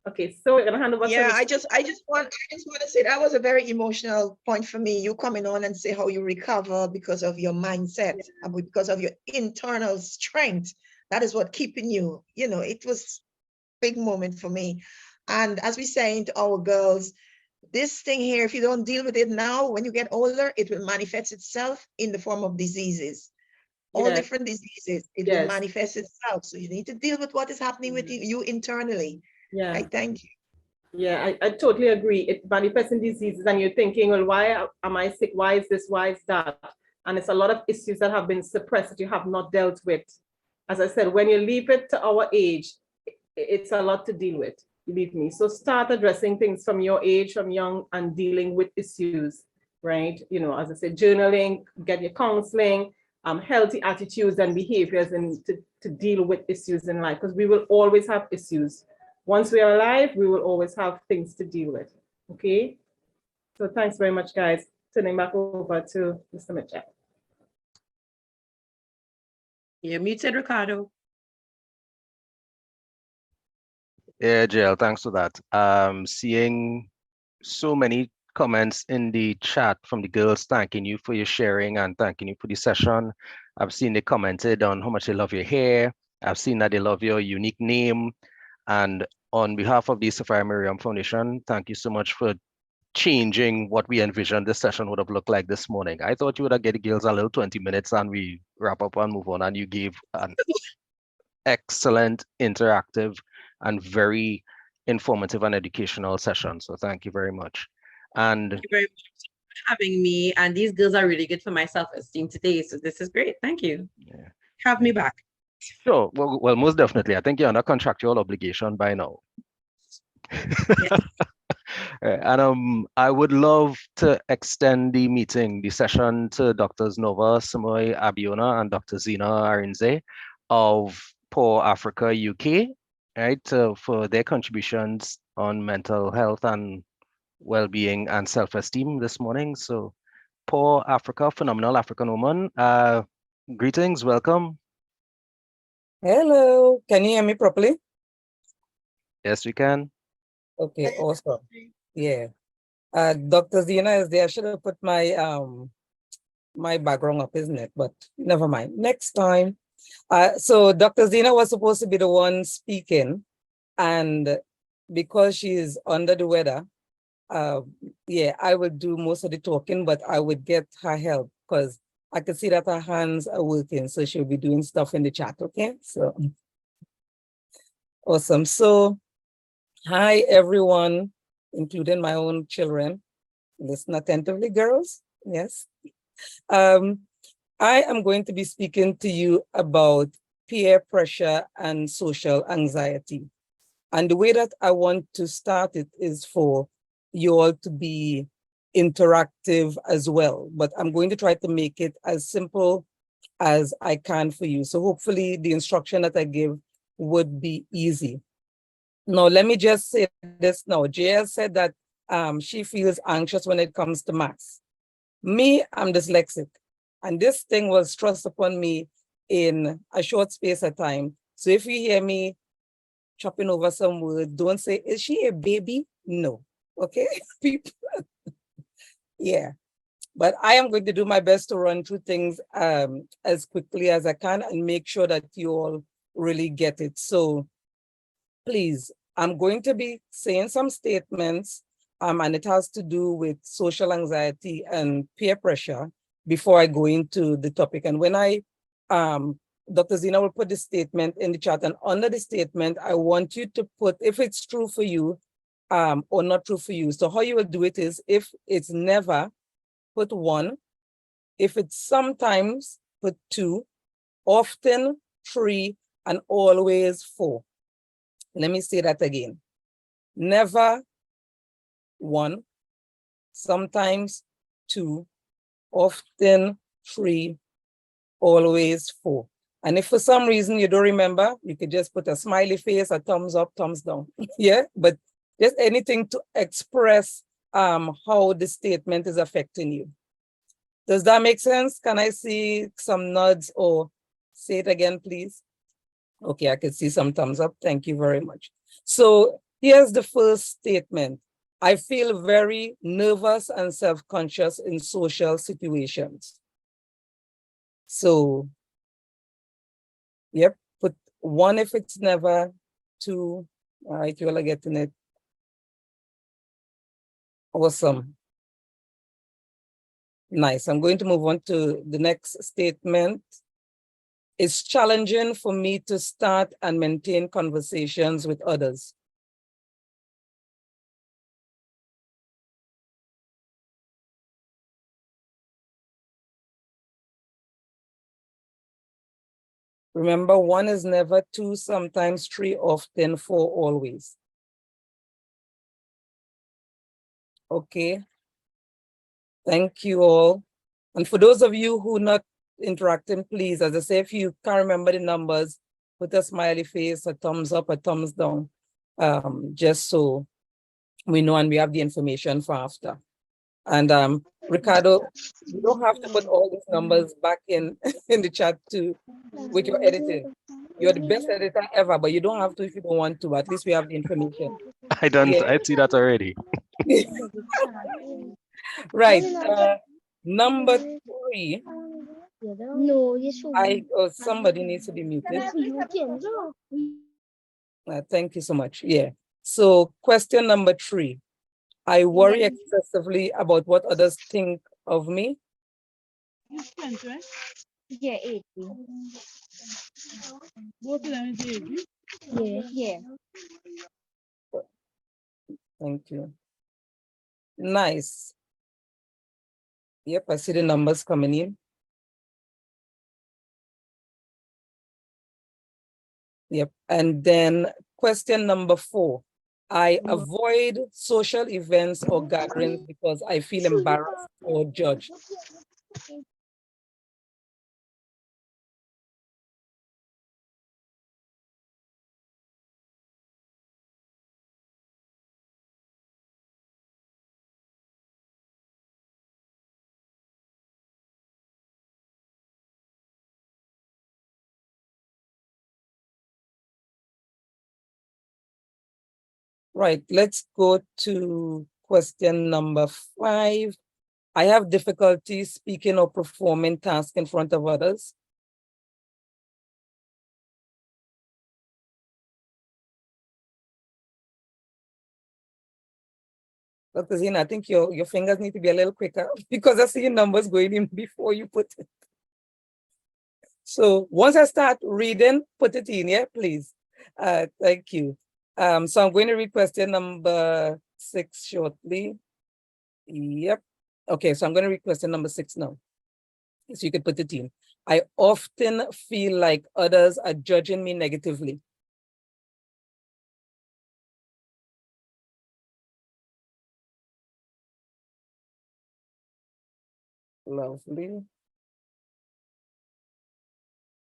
Speaker 1: Okay, so we're gonna hand over.
Speaker 6: Yeah, I just want to say that was a very emotional point for me. You coming on and say how you recover because of your mindset, and because of your internal strength. That is what keeping you. It was a big moment for me. And as we say to our girls, this thing here, if you don't deal with it now, when you get older, it will manifest itself in the form of diseases. All different diseases. It will manifest itself. So you need to deal with what is happening with you internally. Yeah. I thank you.
Speaker 1: Yeah, I totally agree. It manifests in diseases, and you're thinking, well, why am I sick? Why is this? Why is that? And it's a lot of issues that have been suppressed that you have not dealt with. As I said, when you leave it to our age, it's a lot to deal with. Believe me. So start addressing things from your age, from young, and dealing with issues, right? As I said, journaling, get your counseling, healthy attitudes and behaviors, and to deal with issues in life, because we will always have issues. Once we are alive, we will always have things to deal with. Okay. So thanks very much, guys. Turning back over to Mr. Mitchell.
Speaker 3: You're muted, Ricardo.
Speaker 2: Yeah, JL, thanks for that. Seeing so many comments in the chat from the girls thanking you for your sharing and thanking you for the session. I've seen they commented on how much they love your hair. I've seen that they love your unique name. And on behalf of the Sapphire Miriam Foundation, thank you so much for changing what we envisioned this session would have looked like this morning. I thought you would have get the girls a little 20 minutes and we wrap up and move on, and you gave an excellent, interactive, and very informative and educational session. So thank you very much. And
Speaker 3: Thank you very much for having me. And these girls are really good for my self-esteem today. So this is great. Thank you.
Speaker 2: Yeah.
Speaker 3: Have me back.
Speaker 2: Sure. Well, most definitely. I think you're under contractual obligation by now. And I would love to extend the meeting, the session, to Drs. Nova Simoy Abiona and Dr. Zina Arinze of Poor Africa UK, right, for their contributions on mental health and well-being and self-esteem this morning. So, Poor Africa, phenomenal African woman. Greetings, welcome.
Speaker 9: Hello, can you hear me properly?
Speaker 2: Yes, we can.
Speaker 9: Okay, awesome. Yeah. Dr. Zina is there. I should have put my my background up, isn't it? But never mind. Next time. So Dr. Zina was supposed to be the one speaking, and because she is under the weather, yeah, I would do most of the talking, but I would get her help because I could see that her hands are working, so she'll be doing stuff in the chat, okay? So, awesome. So, hi, everyone, including my own children. Listen attentively, girls. Yes. I am going to be speaking to you about peer pressure and social anxiety. And the way that I want to start it is for you all to be interactive as well, but I'm going to try to make it as simple as I can for you. So hopefully the instruction that I give would be easy. Now, let me just say this now. Jaya said that she feels anxious when it comes to maths. Me, I'm dyslexic, and this thing was thrust upon me in a short space of time. So if you hear me chopping over some words, don't say, is she a baby? No, okay, people. Yeah, but I am going to do my best to run through things as quickly as I can and make sure that you all really get it. So please, I'm going to be saying some statements and it has to do with social anxiety and peer pressure before I go into the topic. And when Dr. Zina will put the statement in the chat, and under the statement, I want you to put if it's true for you or not true for you. So how you will do it is, if it's never, put 1. If it's sometimes, put 2. Often, 3, and always 4. Let me say that again. Never, 1. Sometimes, 2. Often, 3. Always 4. And if for some reason you don't remember, you could just put a smiley face, a thumbs up, thumbs down. Yeah, but just anything to express how the statement is affecting you. Does that make sense? Can I see some nods or say it again, please? Okay, I can see some thumbs up. Thank you very much. So here's the first statement. I feel very nervous and self-conscious in social situations. So, yep, put 1 if it's never, 2. All right, you all are getting it. Awesome. Nice. I'm going to move on to the next statement. It's challenging for me to start and maintain conversations with others. Remember, 1 is never, 2, sometimes, 3, often, 4, always. Okay. Thank you all. And for those of you who are not interacting, please, as I say, if you can't remember the numbers, put a smiley face, a thumbs up, a thumbs down, just so we know and we have the information for after. And Ricardo, you don't have to put all these numbers back in the chat too with your editing. You're the best editor ever, but you don't have to if you don't want to. At least we have the information.
Speaker 2: I see that already.
Speaker 9: Right. Number 3. Somebody needs to be muted. Thank you so much. Yeah. So question number 3, I worry excessively about what others think of me.
Speaker 4: Yeah, 80.
Speaker 10: Both of them is 80.
Speaker 4: Yeah.
Speaker 9: Thank you. Nice. Yep, I see the numbers coming in. Yep, and then question number 4. I avoid social events or gatherings because I feel embarrassed or judged. Right, let's go to question number 5. I have difficulty speaking or performing tasks in front of others. Dr. Zina, I think your fingers need to be a little quicker because I see your numbers going in before you put it. So once I start reading, put it in, yeah, please. Thank you. So I'm going to read question number 6 shortly. Yep. Okay, so I'm going to read question number 6 now. So you could put it in. I often feel like others are judging me negatively. Lovely.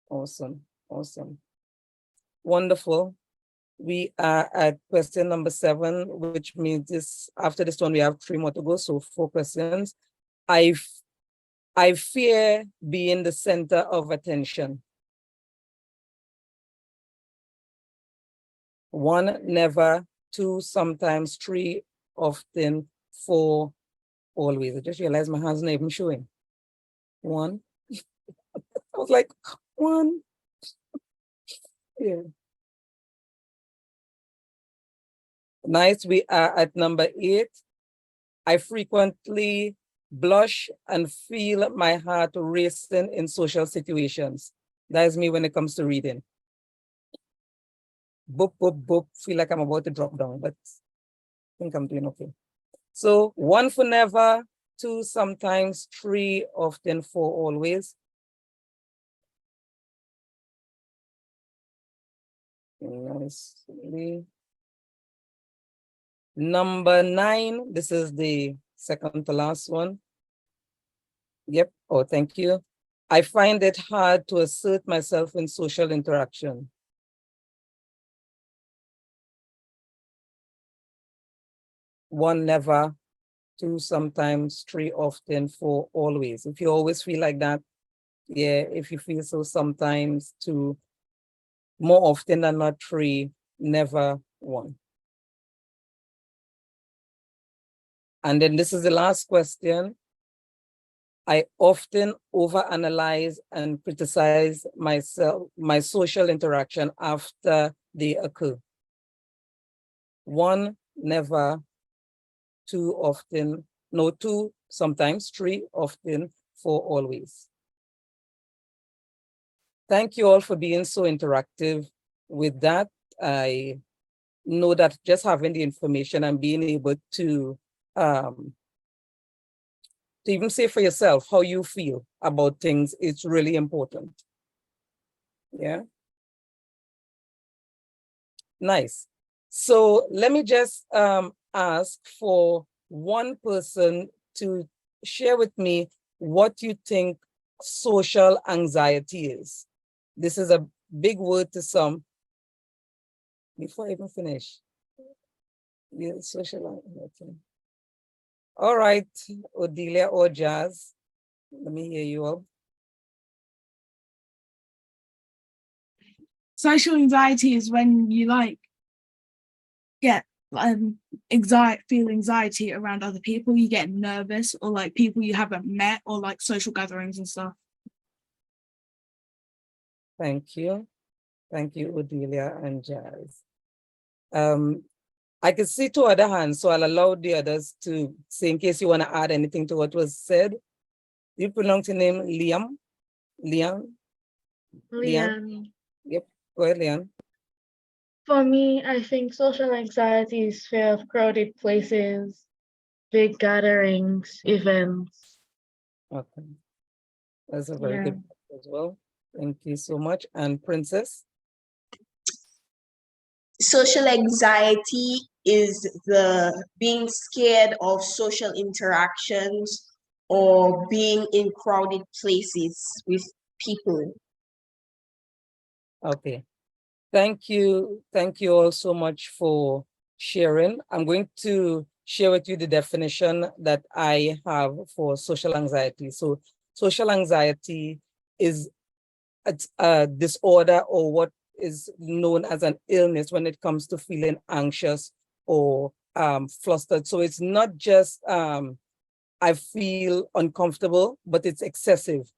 Speaker 9: Awesome. Awesome. Wonderful. We are at question number 7, which means this after this one, we have 3 more to go. So 4 questions. I fear being the center of attention. 1, never. 2, sometimes. 3, often. 4, always. I just realized my hand's not even showing. 1. I was like, 1. Yeah. Nice. We are at number 8. I frequently blush and feel my heart racing in social situations. That is me when it comes to reading. Boop, boop, boop. Feel like I'm about to drop down, but I think I'm doing okay. So 1 for never, 2 sometimes, 3 often, 4 always. Nicely. Number 9, this is the second to last one. Yep. Oh, thank you. I find it hard to assert myself in social interaction. 1 never, 2 sometimes, 3 often, 4 always. If you always feel like that, yeah, if you feel so sometimes, 2, more often than not, 3, never, 1. And then this is the last question. I often overanalyze and criticize myself, my social interaction after they occur. 1, never. 2, often. No, 2, sometimes. 3, often. 4, always. Thank you all for being so interactive with that. I know that just having the information and being able to even say for yourself how you feel about things, it's really important. Yeah. Nice. So let me just ask for one person to share with me what you think social anxiety is. This is a big word to some. Before I even finish. Yeah, social anxiety. All right, Odelia or Jazz, let me hear you all.
Speaker 10: Social anxiety is when you get feel anxiety around other people. You get nervous, or like people you haven't met, or like social gatherings and stuff.
Speaker 9: Thank you. Thank you, Odelia and Jazz. I can see two other hands, so I'll allow the others to say in case you want to add anything to what was said. You pronounce your name Liam? Liam?
Speaker 11: Leanne.
Speaker 9: Yep, go ahead, Liam.
Speaker 11: For me, I think social anxiety is fear of crowded places, big gatherings, events.
Speaker 9: Okay, that's a very
Speaker 11: Yeah.
Speaker 9: good point as well. Thank you so much. And Princess?
Speaker 12: Social anxiety is the being scared of social interactions or being in crowded places with people.
Speaker 9: Okay. Thank you. Thank you all so much for sharing. I'm going to share with you the definition that I have for social anxiety. So social anxiety is a disorder or what is known as an illness when it comes to feeling anxious or flustered. So it's not just I feel uncomfortable, but it's excessive,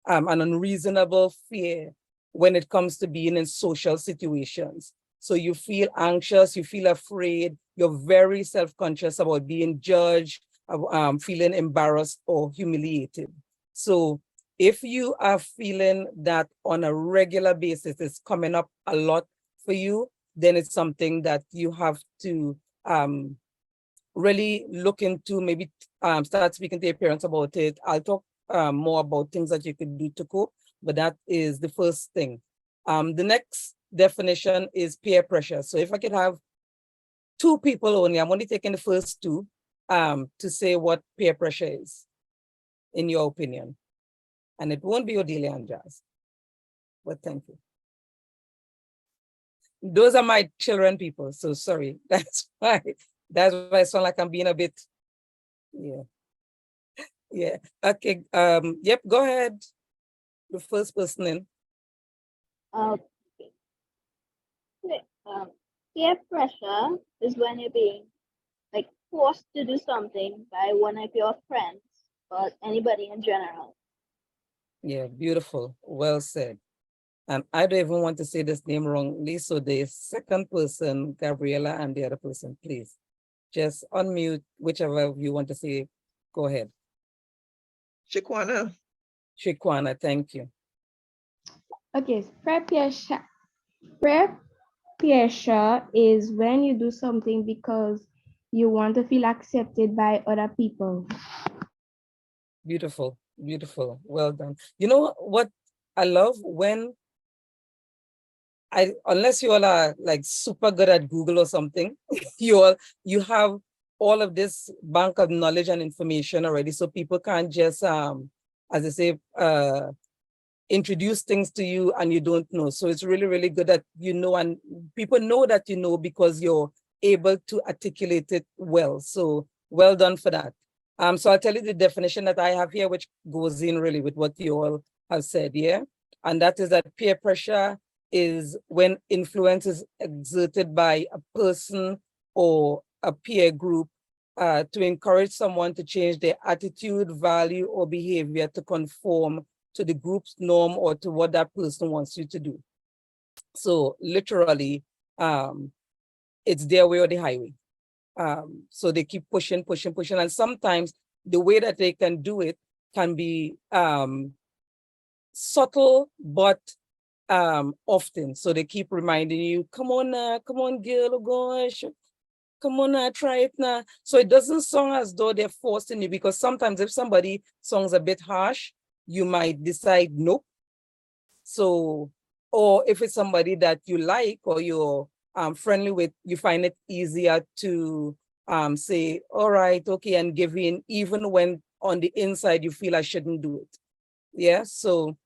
Speaker 9: an unreasonable fear when it comes to being in social situations. So you feel anxious, you feel afraid, you're very self-conscious about being judged, feeling embarrassed or humiliated. So if you are feeling that on a regular basis, it's coming up a lot for you, then it's something that you have to really look into, maybe start speaking to your parents about it. I'll talk more about things that you could do to cope, but that is the first thing. The next definition is peer pressure. So if I could have two people only, I'm only taking the first two to say what peer pressure is, in your opinion. And it won't be Odelia and Jazz, but thank you. Those are my children people, so sorry. That's why I sound like I'm being a bit, yeah. Yeah, okay, yep, go ahead. The first person in.
Speaker 13: Peer pressure is when you're being like forced to do something by one of your friends or anybody in general.
Speaker 9: Yeah, beautiful, well said. And I don't even want to say this name wrongly, so the second person, Gabriela, and the other person, please. Just unmute whichever you want to say, go ahead.
Speaker 6: Shaquana.
Speaker 9: Shaquana, thank you.
Speaker 4: Okay, peer pressure is when you do something because you want to feel accepted by other people.
Speaker 9: Beautiful, beautiful, well done. You know what I love? When unless you all are like super good at Google or something, you have all of this bank of knowledge and information already, so people can't just, as I say, introduce things to you and you don't know. So it's really, really good that you know, and people know that you know because you're able to articulate it well. So well done for that. So I'll tell you the definition that I have here, which goes in really with what you all have said, yeah? And that is that peer pressure is when influence is exerted by a person or a peer group to encourage someone to change their attitude, value, or behavior to conform to the group's norm or to what that person wants you to do. So literally, it's their way or the highway. So they keep pushing, and sometimes the way that they can do it can be subtle, but often. So they keep reminding you, come on, girl, oh gosh, come on, try it now. So it doesn't sound as though they're forcing you, because sometimes if somebody sounds a bit harsh, you might decide nope. So, or if it's somebody that you like or you're friendly with, you find it easier to say, all right, okay, and give in, even when on the inside you feel I shouldn't do it. Yeah, so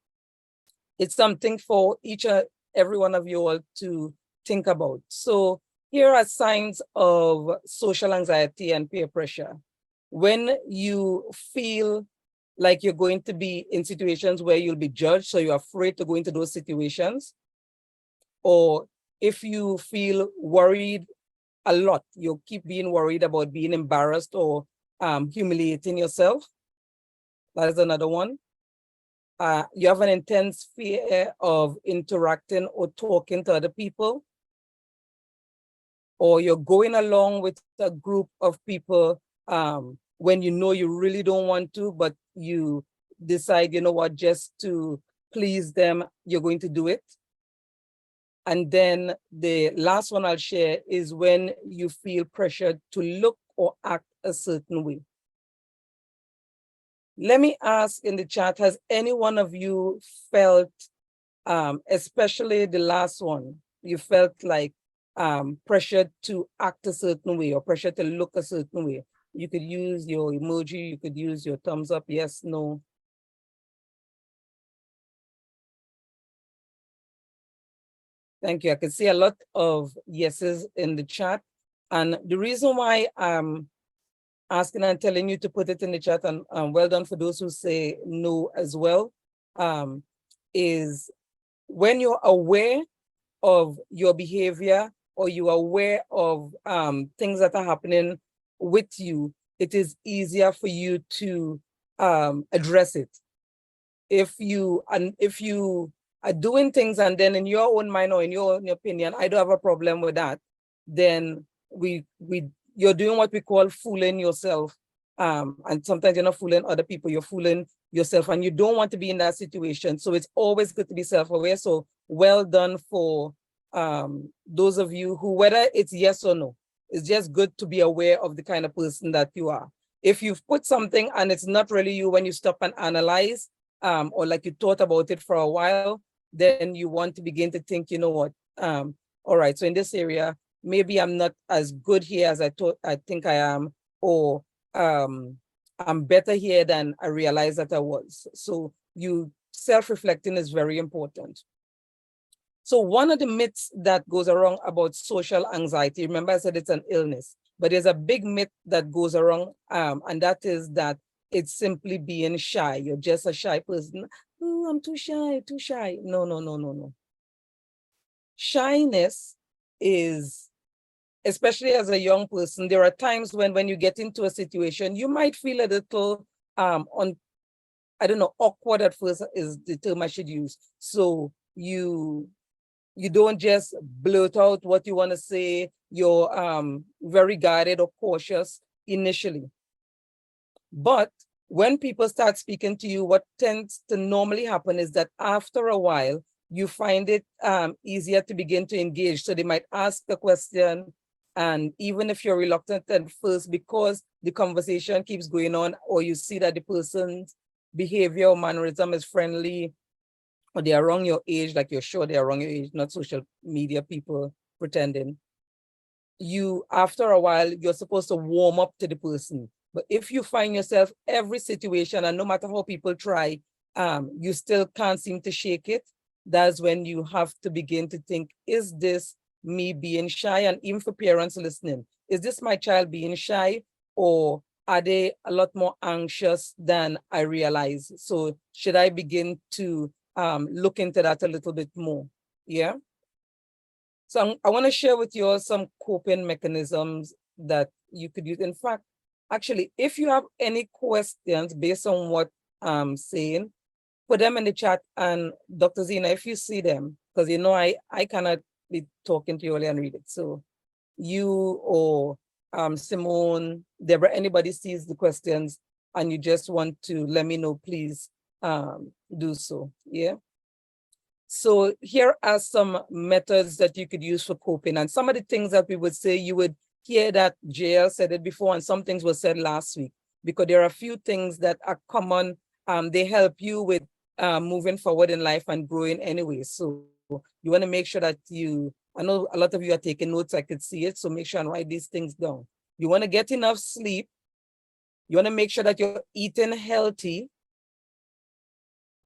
Speaker 9: it's something for each and every one of you all to think about. So here are signs of social anxiety and peer pressure. When you feel like you're going to be in situations where you'll be judged, so you're afraid to go into those situations, or if you feel worried a lot, you keep being worried about being embarrassed or humiliating yourself. That is another one. You have an intense fear of interacting or talking to other people. or you're going along with a group of people when you know you really don't want to, but you decide, you know what, just to please them, you're going to do it. And then the last one I'll share is when you feel pressured to look or act a certain way. Let me ask in the chat, has any one of you felt, especially the last one, you felt like pressured to act a certain way or pressure to look a certain way? You could use your emoji, you could use your thumbs up, yes, no. Thank you. I can see a lot of yeses in the chat. And the reason why I'm asking and telling you to put it in the chat, and well done for those who say no as well, is when you're aware of your behavior or you're aware of things that are happening with you, it is easier for you to address it. If you are doing things and then in your own mind or in your own opinion, I don't have a problem with that, then you're doing what we call fooling yourself. And sometimes you're not fooling other people, you're fooling yourself, and you don't want to be in that situation. So it's always good to be self-aware. So well done for those of you who, whether it's yes or no, it's just good to be aware of the kind of person that you are. If you've put something and it's not really you, when you stop and analyze, or like you thought about it for a while, then you want to begin to think, you know what, all right, so in this area, maybe I'm not as good here as I think I am, or I'm better here than I realized that I was. So self-reflecting is very important. So one of the myths that goes around about social anxiety, remember I said it's an illness, but there's a big myth that goes around, and that is that it's simply being shy. You're just a shy person. Oh, I'm too shy, too shy. No, no, no, no, no. Shyness is, especially as a young person, there are times when you get into a situation, you might feel a little, I don't know, awkward at first is the term I should use. So you don't just blurt out what you want to say. You're very guarded or cautious initially. But when people start speaking to you, what tends to normally happen is that after a while, you find it easier to begin to engage. So they might ask the question, and even if you're reluctant at first, because the conversation keeps going on, or you see that the person's behavior or mannerism is friendly, or they are around your age, like you're sure they are around your age, not social media people pretending. After a while, you're supposed to warm up to the person. But if you find yourself every situation, and no matter how people try, you still can't seem to shake it, that's when you have to begin to think, is this me being shy? And even for parents listening, is this my child being shy, or are they a lot more anxious than I realize? So should I begin to look into that a little bit more? Yeah. So I want to share with you all some coping mechanisms that you could use. In fact, actually, if you have any questions based on what I'm saying, put them in the chat. And Dr. Zena, if you see them, because you know I cannot be talking to you early and read it. So you or Simone, Debra, anybody sees the questions and you just want to let me know, please do so. Yeah. So here are some methods that you could use for coping. And some of the things that we would say, you would hear that JL said it before, and some things were said last week, because there are a few things that are common. They help you with moving forward in life and growing anyway. So you want to make sure that I know a lot of you are taking notes, I could see it, so make sure and write these things down. You want to get enough sleep. You want to make sure that you're eating healthy.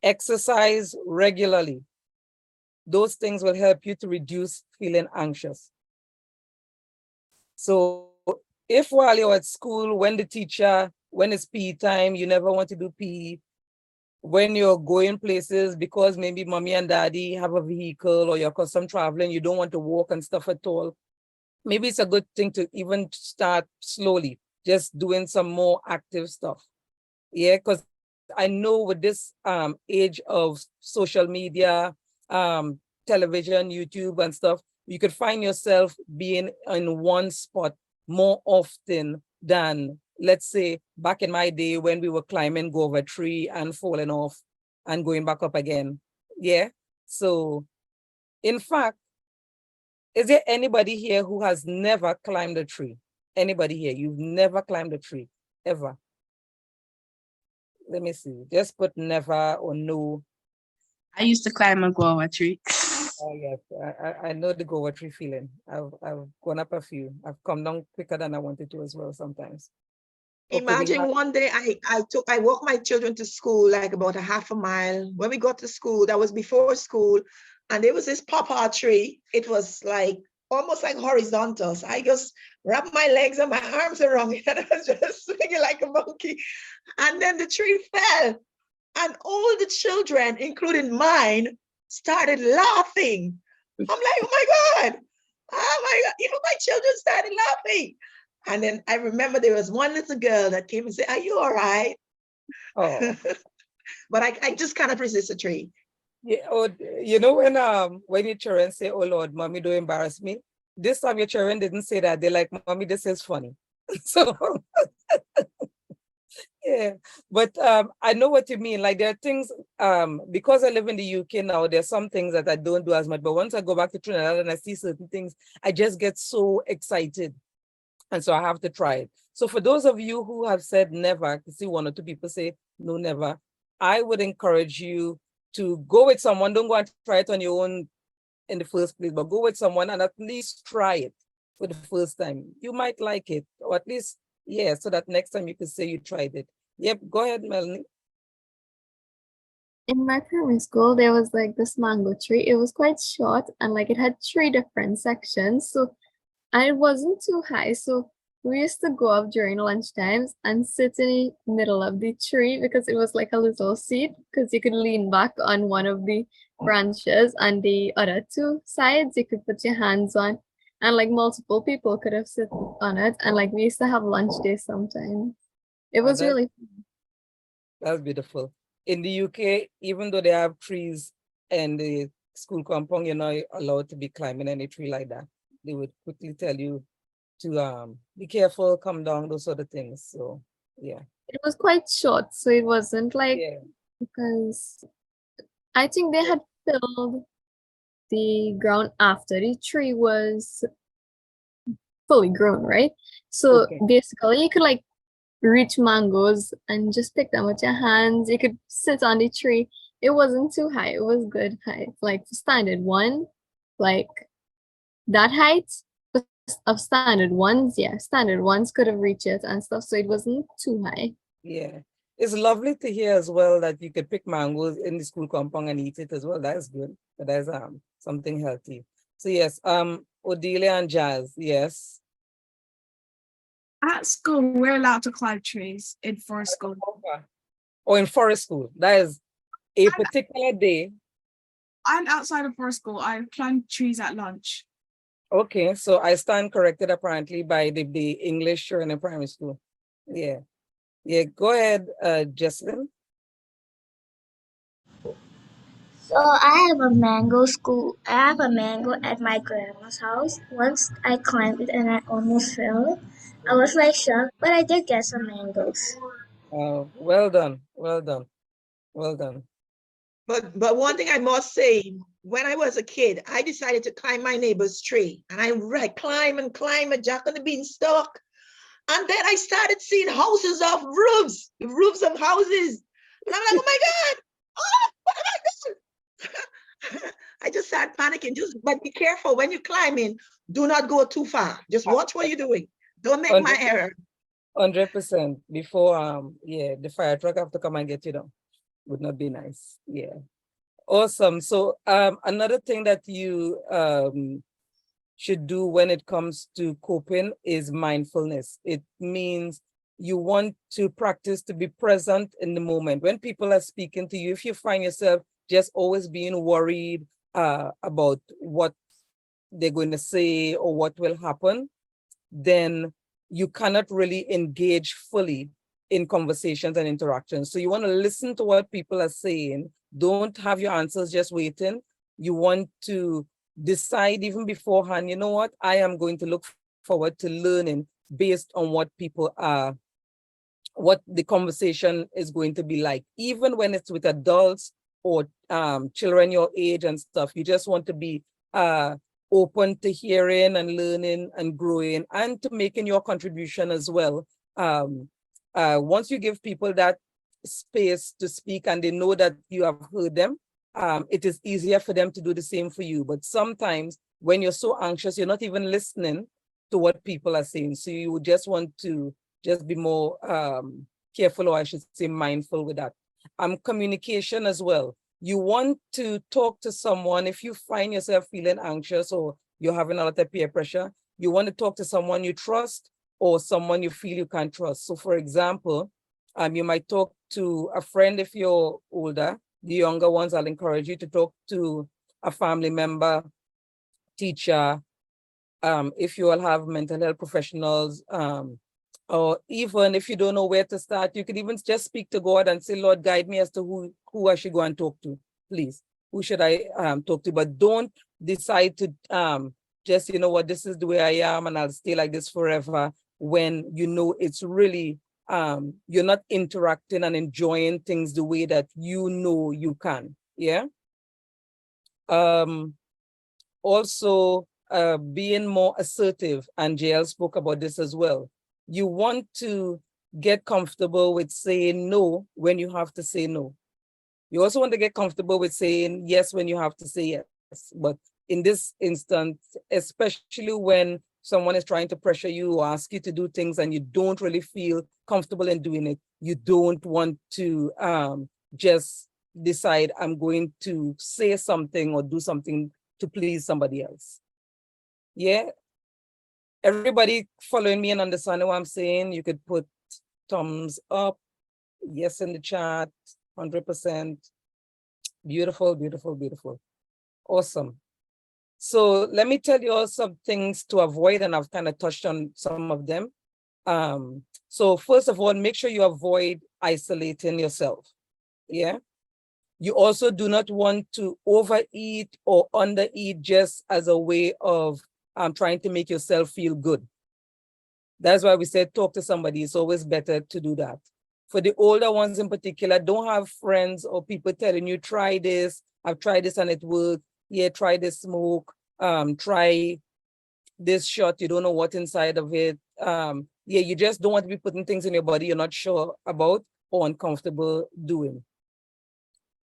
Speaker 9: Exercise regularly. Those things will help you to reduce feeling anxious. So if while you're at school, when it's PE time, you never want to do PE, when you're going places because maybe mommy and daddy have a vehicle, or you're accustomed traveling, you don't want to walk and stuff at all, maybe it's a good thing to even start slowly, just doing some more active stuff. Yeah, because I know with this age of social media, television, YouTube and stuff, you could find yourself being in one spot more often than, let's say, back in my day when we were climbing, go over a tree and falling off and going back up again. Yeah. So in fact, is there anybody here who has never climbed a tree? Anybody here? You've never climbed a tree, ever? Let me see. Just put never or no.
Speaker 14: I used to climb a guava tree.
Speaker 9: Oh yes, I know the guava tree feeling. I've gone up a few. I've come down quicker than I wanted to as well sometimes.
Speaker 6: Imagine one day I walked my children to school like about a half a mile. When we got to school, that was before school, and there was this pawpaw tree. It was like almost like horizontal. So I just wrapped my legs and my arms around it, and I was just swinging like a monkey. And then the tree fell, and all the children, including mine, started laughing. I'm like, oh my God, even my children started laughing. And then I remember there was one little girl that came and said, are you all right?
Speaker 9: Oh.
Speaker 6: But I just kind of resist a tree.
Speaker 9: Yeah, or you know when your children say, oh Lord, mommy, don't embarrass me. This time your children didn't say that. They're like, mommy, this is funny. So yeah, but I know what you mean. Like there are things, because I live in the UK now, there's some things that I don't do as much. But once I go back to Trinidad and I see certain things, I just get so excited. And so I have to try it. So for those of you who have said never, I can see one or two people say no, never. I would encourage you to go with someone. Don't go and try it on your own in the first place, but go with someone and at least try it for the first time. You might like it, or at least, yeah, so that next time you can say you tried it. Yep, go ahead, Melanie.
Speaker 4: In my primary school, there was like this mango tree. It was quite short and like it had 3 different sections. So and it wasn't too high, so we used to go up during lunch times and sit in the middle of the tree because it was like a little seat because you could lean back on one of the branches and the other 2 sides you could put your hands on, and like multiple people could have sit on it, and like we used to have lunch day sometimes. It was really fun.
Speaker 9: That's beautiful. In the UK, even though they have trees and the school compound, you're not allowed to be climbing any tree like that. They would quickly tell you to be careful, come down, those sort of things. So yeah.
Speaker 4: It was quite short, so it wasn't like, because I think they had filled the ground after the tree was fully grown, right? So basically you could like reach mangoes and just pick them with your hands. You could sit on the tree. It wasn't too high. It was good height. Like standard one, like that height of standard ones, yeah, standard ones could have reached it and stuff, so it wasn't too high.
Speaker 9: Yeah, it's lovely to hear as well that you could pick mangoes in the school compound and eat it as well. That's good. That's something healthy. So yes, Odelia and Jazz, yes.
Speaker 10: At school, we're allowed to climb trees in forest school.
Speaker 9: Or in forest school. That is a particular day.
Speaker 10: And outside of forest school, I climbed trees at lunch.
Speaker 9: Okay, so I stand corrected apparently by the English during in primary school. Yeah. Yeah, go ahead, Jessalyn.
Speaker 8: So I have a mango at my grandma's house. Once I climbed it and I almost fell. I was like shocked, but I did get some mangoes.
Speaker 9: Well done, well done, well done.
Speaker 6: But one thing I must say, when I was a kid, I decided to climb my neighbor's tree, and I climb and climb a Jack on the Beanstalk, and then I started seeing houses of roofs of houses, and I'm like, oh my God, oh, what am I doing? I just started panicking. But be careful when you're climbing. Do not go too far. Just watch what you're doing. Don't make my error.
Speaker 9: 100%. Before the fire truck have to come and get you down. Would not be nice. Yeah. Awesome. So another thing that you should do when it comes to coping is mindfulness. It means you want to practice to be present in the moment. When people are speaking to you, if you find yourself just always being worried about what they're going to say or what will happen, then you cannot really engage fully in conversations and interactions. So you want to listen to what people are saying. Don't have your answers just waiting. You want to decide even beforehand, you know what, I am going to look forward to learning based on what people are, what the conversation is going to be like, even when it's with adults or children your age and stuff. You just want to be open to hearing and learning and growing and to making your contribution as well. Once you give people that space to speak and they know that you have heard them, it is easier for them to do the same for you. But sometimes when you're so anxious, you're not even listening to what people are saying. So you would just want to just be more careful, or I should say mindful with that. Communication as well. You want to talk to someone if you find yourself feeling anxious or you're having a lot of peer pressure. You want to talk to someone you trust or someone you feel you can trust. So for example, you might talk to a friend if you're older. The younger ones, I'll encourage you to talk to a family member, teacher, if you all have mental health professionals, or even if you don't know where to start, you could even just speak to God and say, Lord, guide me as to who I should go and talk to, please. Who should I talk to? But don't decide to just, you know what, this is the way I am and I'll stay like this forever, when you know it's really, you're not interacting and enjoying things the way that you know you can, yeah? Also, being more assertive, and JL spoke about this as well. You want to get comfortable with saying no when you have to say no. You also want to get comfortable with saying yes when you have to say yes. But in this instance, especially when someone is trying to pressure you or ask you to do things and you don't really feel comfortable in doing it, you don't want to just decide, I'm going to say something or do something to please somebody else. Yeah. Everybody following me and understanding what I'm saying, you could put thumbs up, yes in the chat, 100%. Beautiful, beautiful, beautiful. Awesome. So let me tell you all some things to avoid, and I've kind of touched on some of them. So first of all, make sure you avoid isolating yourself. Yeah. You also do not want to overeat or undereat just as a way of trying to make yourself feel good. That's why we said talk to somebody. It's always better to do that. For the older ones in particular, don't have friends or people telling you, try this, I've tried this and it worked. Yeah, try this smoke, try this shot, you don't know what's inside of it. Yeah, you just don't want to be putting things in your body you're not sure about or uncomfortable doing.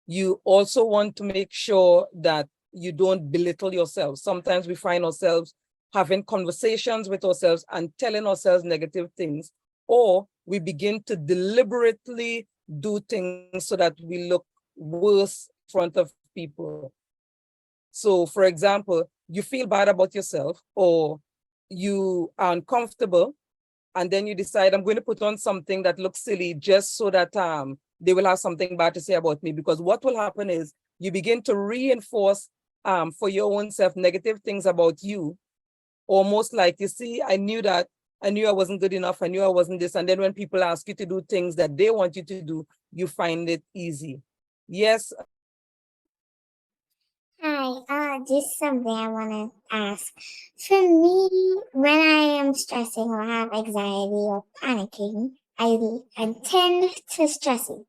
Speaker 9: You also want to make sure that you don't belittle yourself. Sometimes we find ourselves having conversations with ourselves and telling ourselves negative things, or we begin to deliberately do things so that we look worse in front of people. So for example, you feel bad about yourself or you are uncomfortable, and then you decide, I'm going to put on something that looks silly just so that they will have something bad to say about me. Because what will happen is you begin to reinforce for your own self negative things about you, almost like, you see, I knew I wasn't good enough, I knew I wasn't this. And then when people ask you to do things that they want you to do, you find it easy. Yes.
Speaker 15: Hi, just something I want to ask. For me, when I am stressing or have anxiety or panicking, I tend to stress eat.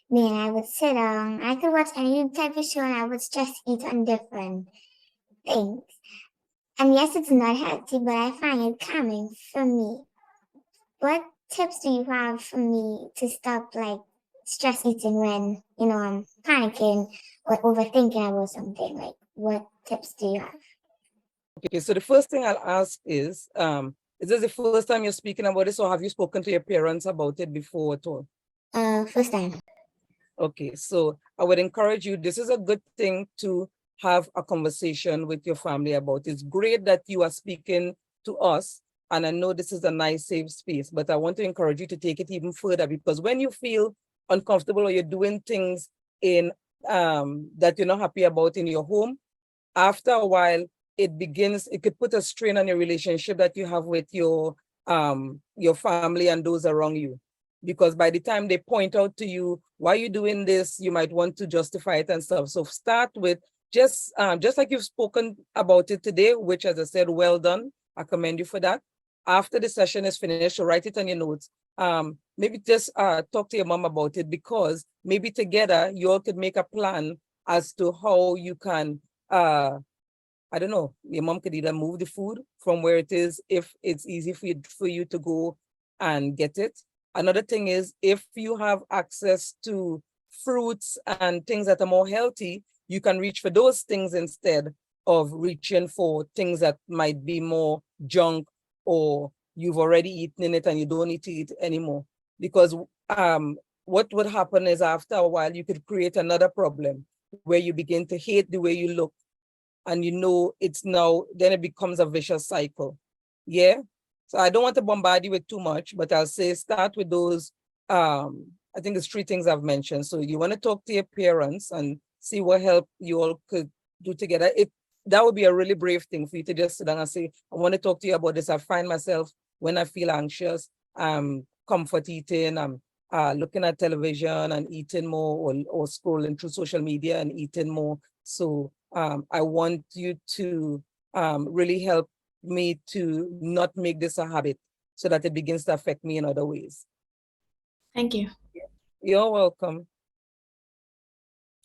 Speaker 15: Then I would sit down, I could watch any type of show and I would stress eat on different things. And yes, it's not healthy, but I find it calming for me. What tips do you have for me to stop like stress eating when, I'm panicking or overthinking about something? Like, what tips do you have?
Speaker 9: Okay, so the first thing I'll ask is this the first time you're speaking about this, or have you spoken to your parents about it before at all?
Speaker 15: First time.
Speaker 9: Okay, so I would encourage you, this is a good thing to have a conversation with your family about. It's great that you are speaking to us, and I know this is a nice, safe space, but I want to encourage you to take it even further, because when you feel uncomfortable or you're doing things in that you're not happy about in your home, after a while, it could put a strain on your relationship that you have with your family and those around you. Because by the time they point out to you, why are you doing this, you might want to justify it and stuff. So start with just like you've spoken about it today, which, as I said, well done. I commend you for that. After the session is finished, so write it on your notes. Maybe just talk to your mom about it, because maybe together you all could make a plan as to how you can, I don't know, your mom could either move the food from where it is if it's easy for you to go and get it. Another thing is, if you have access to fruits and things that are more healthy, you can reach for those things instead of reaching for things that might be more junk, or you've already eaten it and you don't need to eat anymore. Because what would happen is, after a while, you could create another problem where you begin to hate the way you look, and you know it's now, then it becomes a vicious cycle. Yeah. So I don't want to bombard you with too much, but I'll say start with those, I think it's 3 things I've mentioned. So you want to talk to your parents and see what help you all could do together. That would be a really brave thing for you to just sit down and say, I want to talk to you about this. I find myself, when I feel anxious, comfort eating, I'm looking at television and eating more, or scrolling through social media and eating more. So I want you to really help me to not make this a habit, so that it begins to affect me in other ways.
Speaker 5: Thank you.
Speaker 9: You're welcome.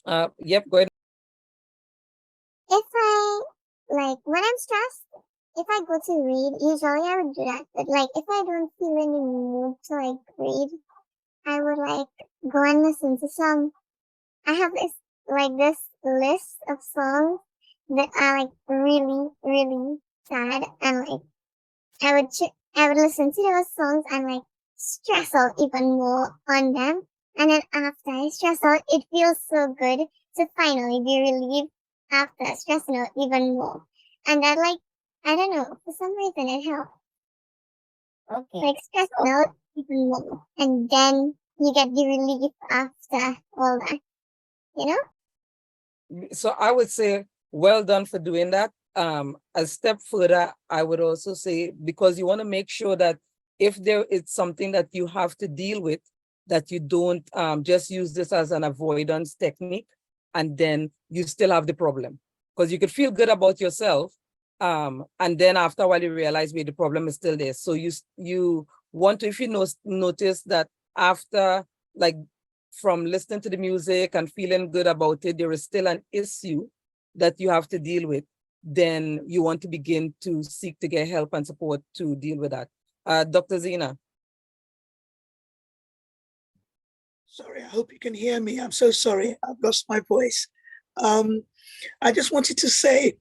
Speaker 9: Yep, go ahead.
Speaker 15: If I, like, when I'm stressed, if I go to read, usually I would do that. But like, if I don't feel in the mood to like read, I would like go and listen to some. I have this list of songs that are like really, really sad, and like I would listen to those songs and like stress out even more on them. And then after I stress out, it feels so good to finally be relieved after stressing out even more. And that, like, I don't know, for some reason it helps. Okay. Like stressing out even more. And then you get the relief after all that, you know?
Speaker 9: So I would say, well done for doing that. A step further, I would also say, because you want to make sure that if there is something that you have to deal with, that you don't just use this as an avoidance technique, and then you still have the problem. Because you could feel good about yourself, and then after a while you realize the problem is still there. So you want to, if you notice that after, like, from listening to the music and feeling good about it, there is still an issue that you have to deal with, then you want to begin to seek to get help and support to deal with that. Dr. Zina.
Speaker 16: Sorry, I hope you can hear me. I'm so sorry, I've lost my voice. I just wanted to say,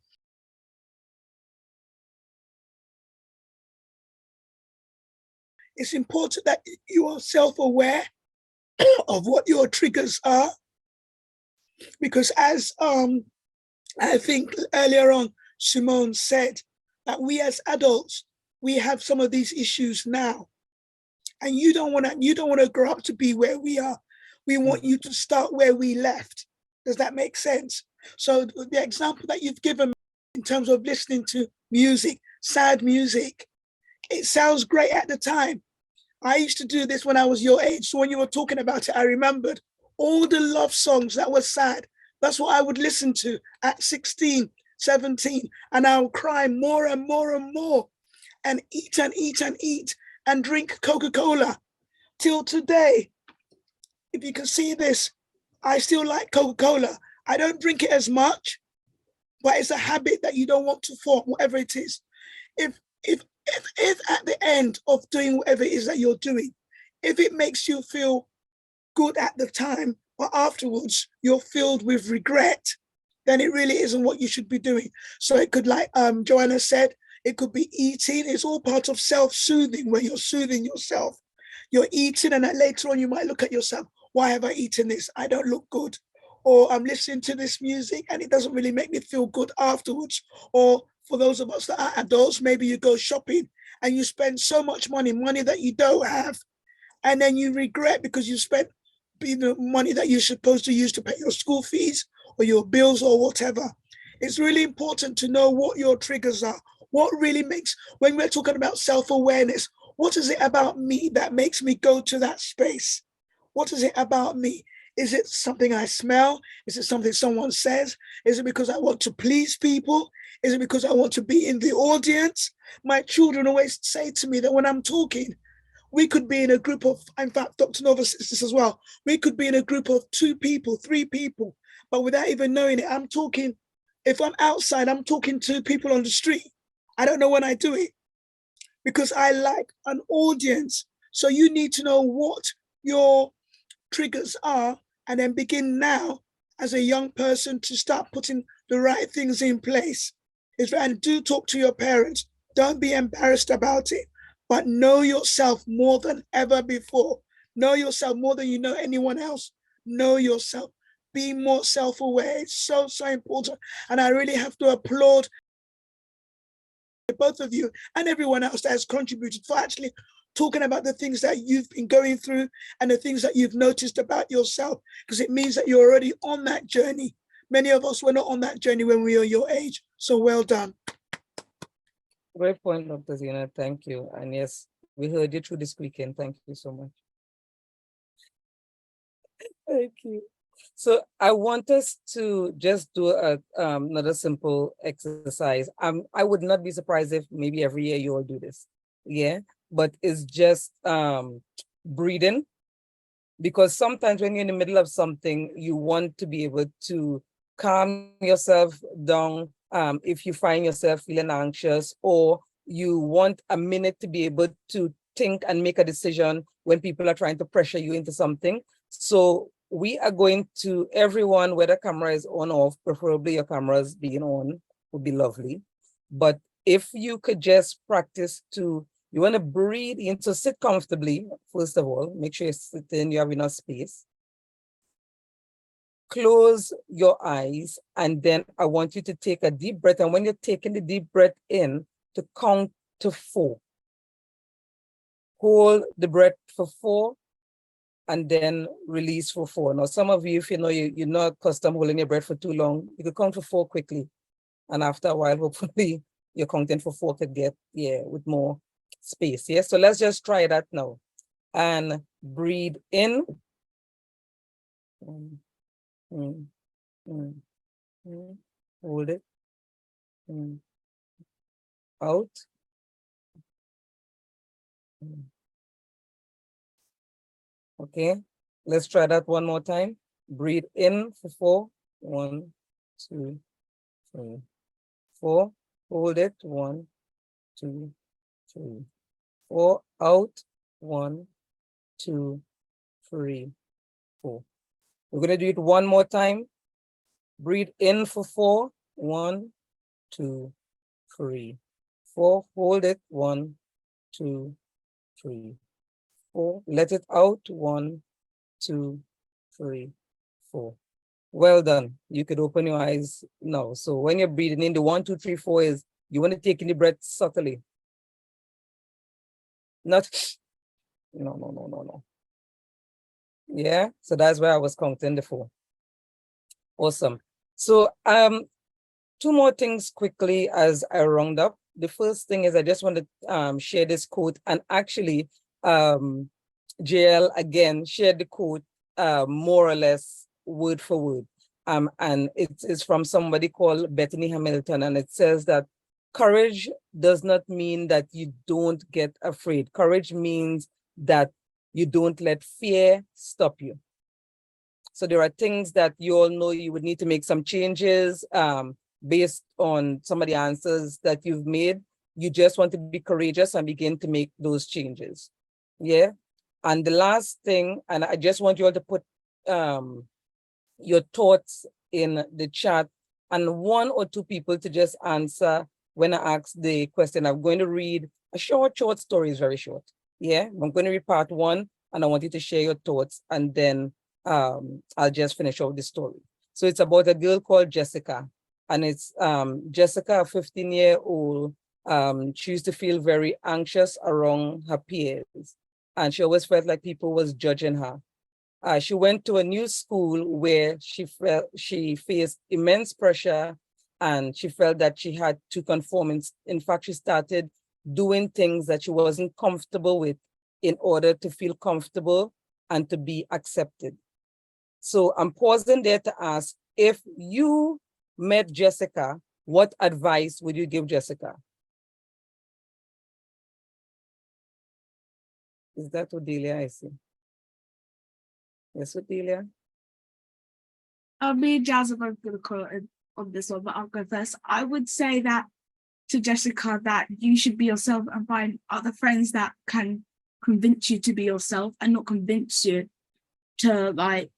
Speaker 16: it's important that you are self-aware of what your triggers are, because as I think earlier on, Simone said that we as adults, we have some of these issues now, and you don't want to grow up to be where we are. We want you to start where we left. Does that make sense? So the example that you've given in terms of listening to music, sad music, it sounds great at the time. I used to do this when I was your age. So when you were talking about it, I remembered all the love songs that were sad. That's what I would listen to at 16, 17, and I would cry more and more and more, and eat and eat and eat and drink Coca-Cola till today. If you can see this, I still like Coca-Cola. I don't drink it as much, but it's a habit that you don't want to form, whatever it is. If at the end of doing whatever it is that you're doing, if it makes you feel good at the time, but afterwards you're filled with regret, then it really isn't what you should be doing. So it could, like Joanna said, it could be eating. It's all part of self-soothing, where you're soothing yourself. You're eating, and then later on you might look at yourself, why have I eaten this? I don't look good. Or I'm listening to this music and it doesn't really make me feel good afterwards. Or for those of us that are adults, maybe you go shopping and you spend so much money that you don't have, and then you regret because you spent the money that you're supposed to use to pay your school fees or your bills or whatever. It's really important to know what your triggers are. What really makes, when we're talking about self-awareness, what is it about me that makes me go to that space? What is it about me? Is it something I smell? Is it something someone says? Is it because I want to please people? Is it because I want to be in the audience? My children always say to me that when I'm talking, we could be in a group of, in fact, Dr. Nova says this as well, we could be in a group of 2 people, 3 people, but without even knowing it, I'm talking, if I'm outside, I'm talking to people on the street. I don't know when I do it because I like an audience. So you need to know what your triggers are and then begin now as a young person to start putting the right things in place. And do talk to your parents. Don't be embarrassed about it, but know yourself more than ever before. Know yourself more than you know anyone else. Know yourself. Be more self-aware. It's so, so important. And I really have to applaud both of you and everyone else that has contributed for actually talking about the things that you've been going through and the things that you've noticed about yourself, because it means that you're already on that journey. Many of us were not on that journey when we were your age. So well done.
Speaker 9: Great point, Dr. Zena. Thank you. And yes, we heard you through this weekend. Thank you so much. Thank you. So I want us to just do another simple exercise. I would not be surprised if maybe every year you all do this. Yeah, but it's just breathing, because sometimes when you're in the middle of something, you want to be able to calm yourself down. If you find yourself feeling anxious, or you want a minute to be able to think and make a decision when people are trying to pressure you into something. So we are going to, everyone, whether camera is on or off, preferably your cameras being on would be lovely. But if you could just practice to, you want to breathe in, so sit comfortably, first of all, make sure you sit in, you have enough space. Close your eyes, and then I want you to take a deep breath. And when you're taking the deep breath in, to count to 4. Hold the breath for 4, and then release for 4. Now, some of you, if you know you're not accustomed holding your breath for too long, you could count for 4 quickly. And after a while, hopefully, your counting for 4 could get, with more space. Yeah, so let's just try that now. And breathe in. Hold it. Out. Okay, let's try that one more time. Breathe in for 4. 1, 2, 3, 4. Hold it. 1, 2, 3, 4. Out. 1, 2, 3, 4. We're gonna do it one more time. Breathe in for 4. 1, 2, 3, 4. Hold it. 1, 2, 3, 4. Let it out. 1, 2, 3, 4. Well done. You could open your eyes now. So when you're breathing in, the 1, 2, 3, 4 is you want to take in the breath subtly. Not no. Yeah. So that's where I was counting the 4. Awesome. So 2 more things quickly as I round up. The first thing is I just want to share this quote, and actually JL again shared the quote more or less word for word. And it is from somebody called Bethany Hamilton, and it says that courage does not mean that you don't get afraid. Courage means that you don't let fear stop you. So there are things that you all know you would need to make some changes based on some of the answers that you've made. You just want to be courageous and begin to make those changes. Yeah. And the last thing, and I just want you all to put your thoughts in the chat, and 1 or 2 people to just answer when I ask the question. I'm going to read a short story, is very short. Yeah, I'm going to read part 1, and I want you to share your thoughts, and then I'll just finish out the story. So it's about a girl called Jessica, and it's Jessica, a 15-year-old. She used to feel very anxious around her peers, and she always felt like people was judging her. She went to a new school where she faced immense pressure, and she felt that she had to conform. In fact, she started doing things that she wasn't comfortable with in order to feel comfortable and to be accepted. So I'm pausing there to ask, if you met Jessica, what advice would you give Jessica? Is that Odelia? I see. Yes, Odelia.
Speaker 10: Me and Jazz are both going to call it on this one, but I'll go first. I would say that to Jessica that you should be yourself and find other friends that can convince you to be yourself and not convince you to like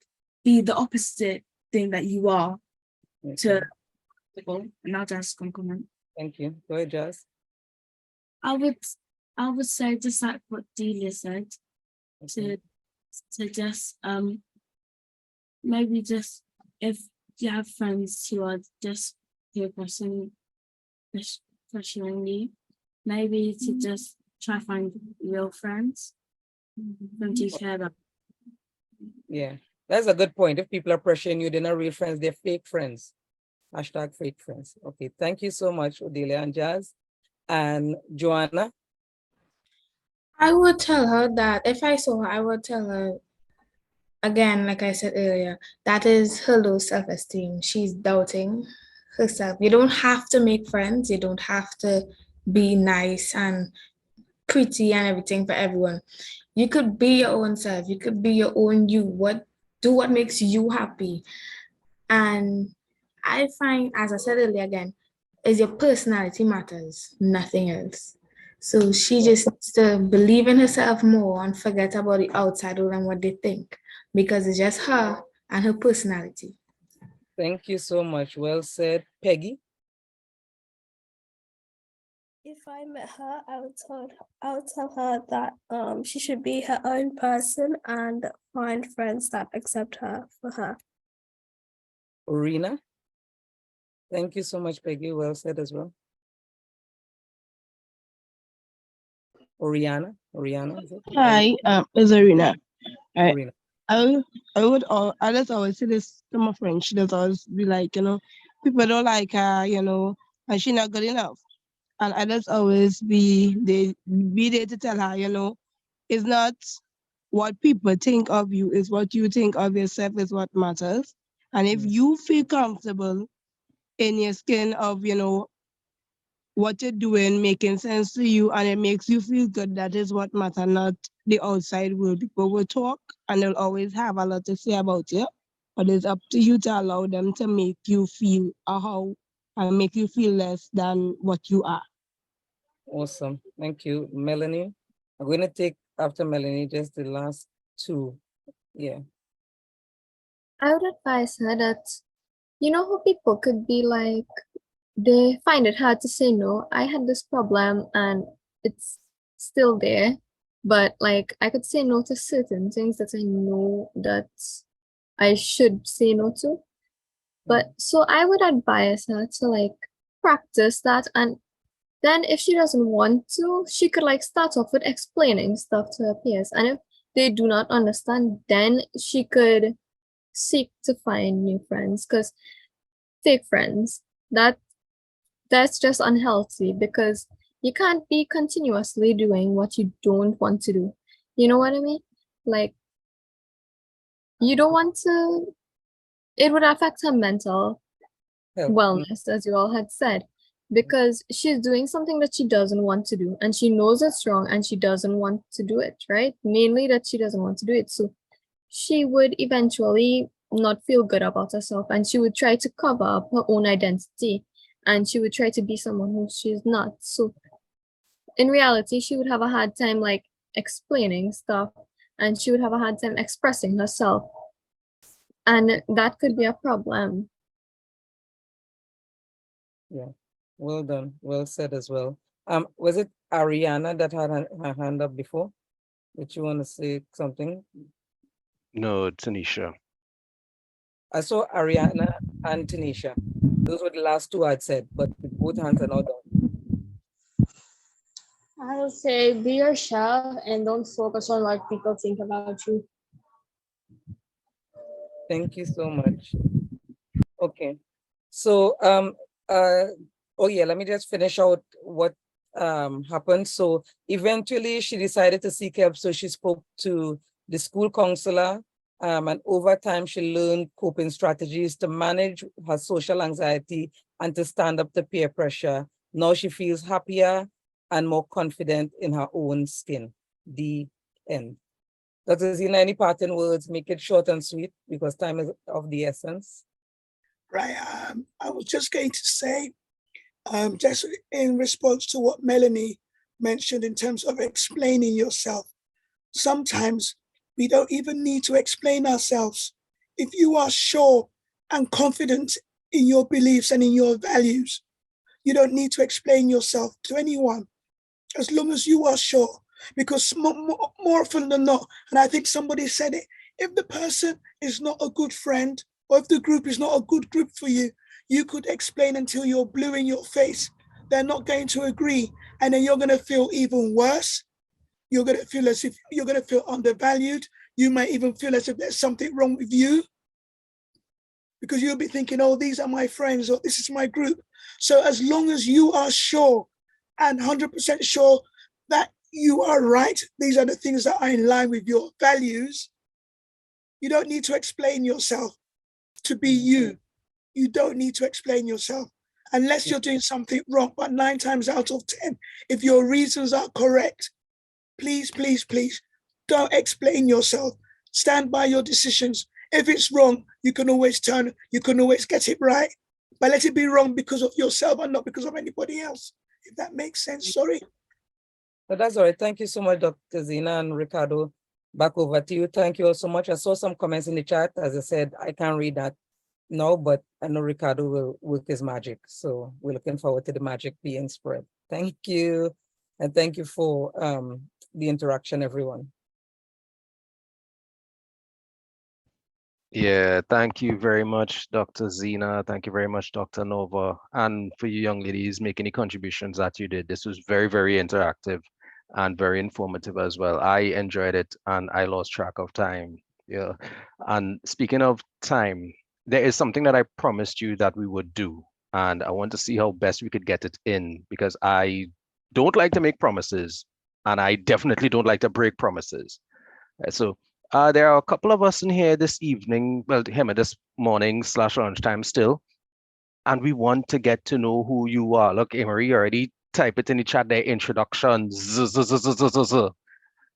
Speaker 10: be the opposite thing that you are.
Speaker 9: Okay.
Speaker 10: And now Jazz can comment.
Speaker 9: Thank you. Go ahead, Jazz.
Speaker 10: I would say just like what Delia said, to just maybe just if you have friends who are just peer pressuring you, maybe to just try find real friends from to care about.
Speaker 9: Yeah, that's a good point. If people are pressuring you, they're not real friends, they're fake friends. Hashtag fake friends. Okay, thank you so much, Odelia and Jazz. And Joanna?
Speaker 5: I would tell her that if I saw her, I would tell her, again, like I said earlier, that is her low self-esteem. She's doubting herself. You don't have to make friends. You don't have to be nice and pretty and everything for everyone. You could be your own self. You could be your own you. Do what makes you happy. And I find, as I said earlier again, is your personality matters, nothing else. So she just needs to believe in herself more and forget about the outside world and what they think, because it's just her and her personality.
Speaker 9: Thank you so much. Well said. Peggy?
Speaker 17: If I met her, I would tell her that she should be her own person and find friends that accept her for her.
Speaker 9: Rena? Thank you so much, Peggy. Well said as well. Oriana? Is it?
Speaker 18: Hi, it's Arena.
Speaker 9: Arena.
Speaker 18: I just always say this to my friend. She does always be like, people don't like her, and she's not good enough. And I just always be there to tell her, it's not what people think of you, it's what you think of yourself is what matters. And if you feel comfortable in your skin of, what you're doing making sense to you and it makes you feel good, that is what matters, not the outside world. People will talk and they'll always have a lot to say about you, but it's up to you to allow them to make you feel how and make you feel less than what you are.
Speaker 9: Awesome. Thank you. Melanie? I'm going to take after Melanie just the last two. Yeah.
Speaker 4: I would advise her that, how people could be like, they find it hard to say no. I had this problem and it's still there, but like I could say no to certain things that I know that I should say no to. But so I would advise her to like practice that, and then if she doesn't want to, she could like start off with explaining stuff to her peers. And if they do not understand, then she could seek to find new friends, because fake friends, that's just unhealthy, because you can't be continuously doing what you don't want to do. You know what I mean? Like, you don't want to, it would affect her mental wellness, as you all had said, because she's doing something that she doesn't want to do, and she knows it's wrong and she doesn't want to do it, right? Mainly that she doesn't want to do it. So she would eventually not feel good about herself, and she would try to cover up her own identity, and she would try to be someone who she's not. So in reality, she would have a hard time like explaining stuff, and she would have a hard time expressing herself, and that could be a problem.
Speaker 9: Yeah, well done. Well said as well. Was it Ariana that had her hand up before? Did you want to say something?
Speaker 2: No, Tanisha.
Speaker 9: I saw Ariana and Tanisha. Those were the last two I'd said, but both hands are now down.
Speaker 11: I would say be yourself and don't focus on what people think about you.
Speaker 9: Thank you so much. Okay. So oh yeah, let me just finish out what happened. So eventually she decided to seek help. So she spoke to the school counselor And over time, she learned coping strategies to manage her social anxiety and to stand up to peer pressure. Now she feels happier and more confident in her own skin. The end. Dr. Zina, any parting words? Make it short and sweet because time is of the essence.
Speaker 16: Right. I was just going to say, just in response to what Melanie mentioned in terms of explaining yourself, sometimes we don't even need to explain ourselves. If you are sure and confident in your beliefs and in your values, you don't need to explain yourself to anyone, as long as you are sure. Because more often than not, and I think somebody said it, if the person is not a good friend, or if the group is not a good group for you, you could explain until you're blue in your face. They're not going to agree. And then you're going to feel even worse. You're going to feel as if you're going to feel undervalued. You might even feel as if there's something wrong with you, because you'll be thinking, oh, these are my friends, or this is my group. So as long as you are sure and 100% sure that you are right, these are the things that are in line with your values, you don't need to explain yourself to be you. You don't need to explain yourself unless you're doing something wrong. But 9 times out of 10, if your reasons are correct, please, please, please don't explain yourself. Stand by your decisions. If it's wrong, you can always turn, you can always get it right. But let it be wrong because of yourself and not because of anybody else. If that makes sense, sorry.
Speaker 9: But that's all right. Thank you so much, Dr. Zina and Ricardo. Back over to you. Thank you all so much. I saw some comments in the chat. As I said, I can't read that now, but I know Ricardo will work his magic. So we're looking forward to the magic being spread. Thank you. And thank you for the interaction, everyone.
Speaker 2: Yeah, thank you very much, Dr. Zina. Thank you very much, Dr. Nova. And for you young ladies making the contributions that you did. This was very, very interactive and very informative as well. I enjoyed it and I lost track of time. Yeah. And speaking of time, there is something that I promised you that we would do. And I want to see how best we could get it in, because I don't like to make promises and I definitely don't like to break promises. So there are a couple of us in here this evening, well, this morning / lunchtime still, and we want to get to know who you are. Look, Amory already type it in the chat there, introductions.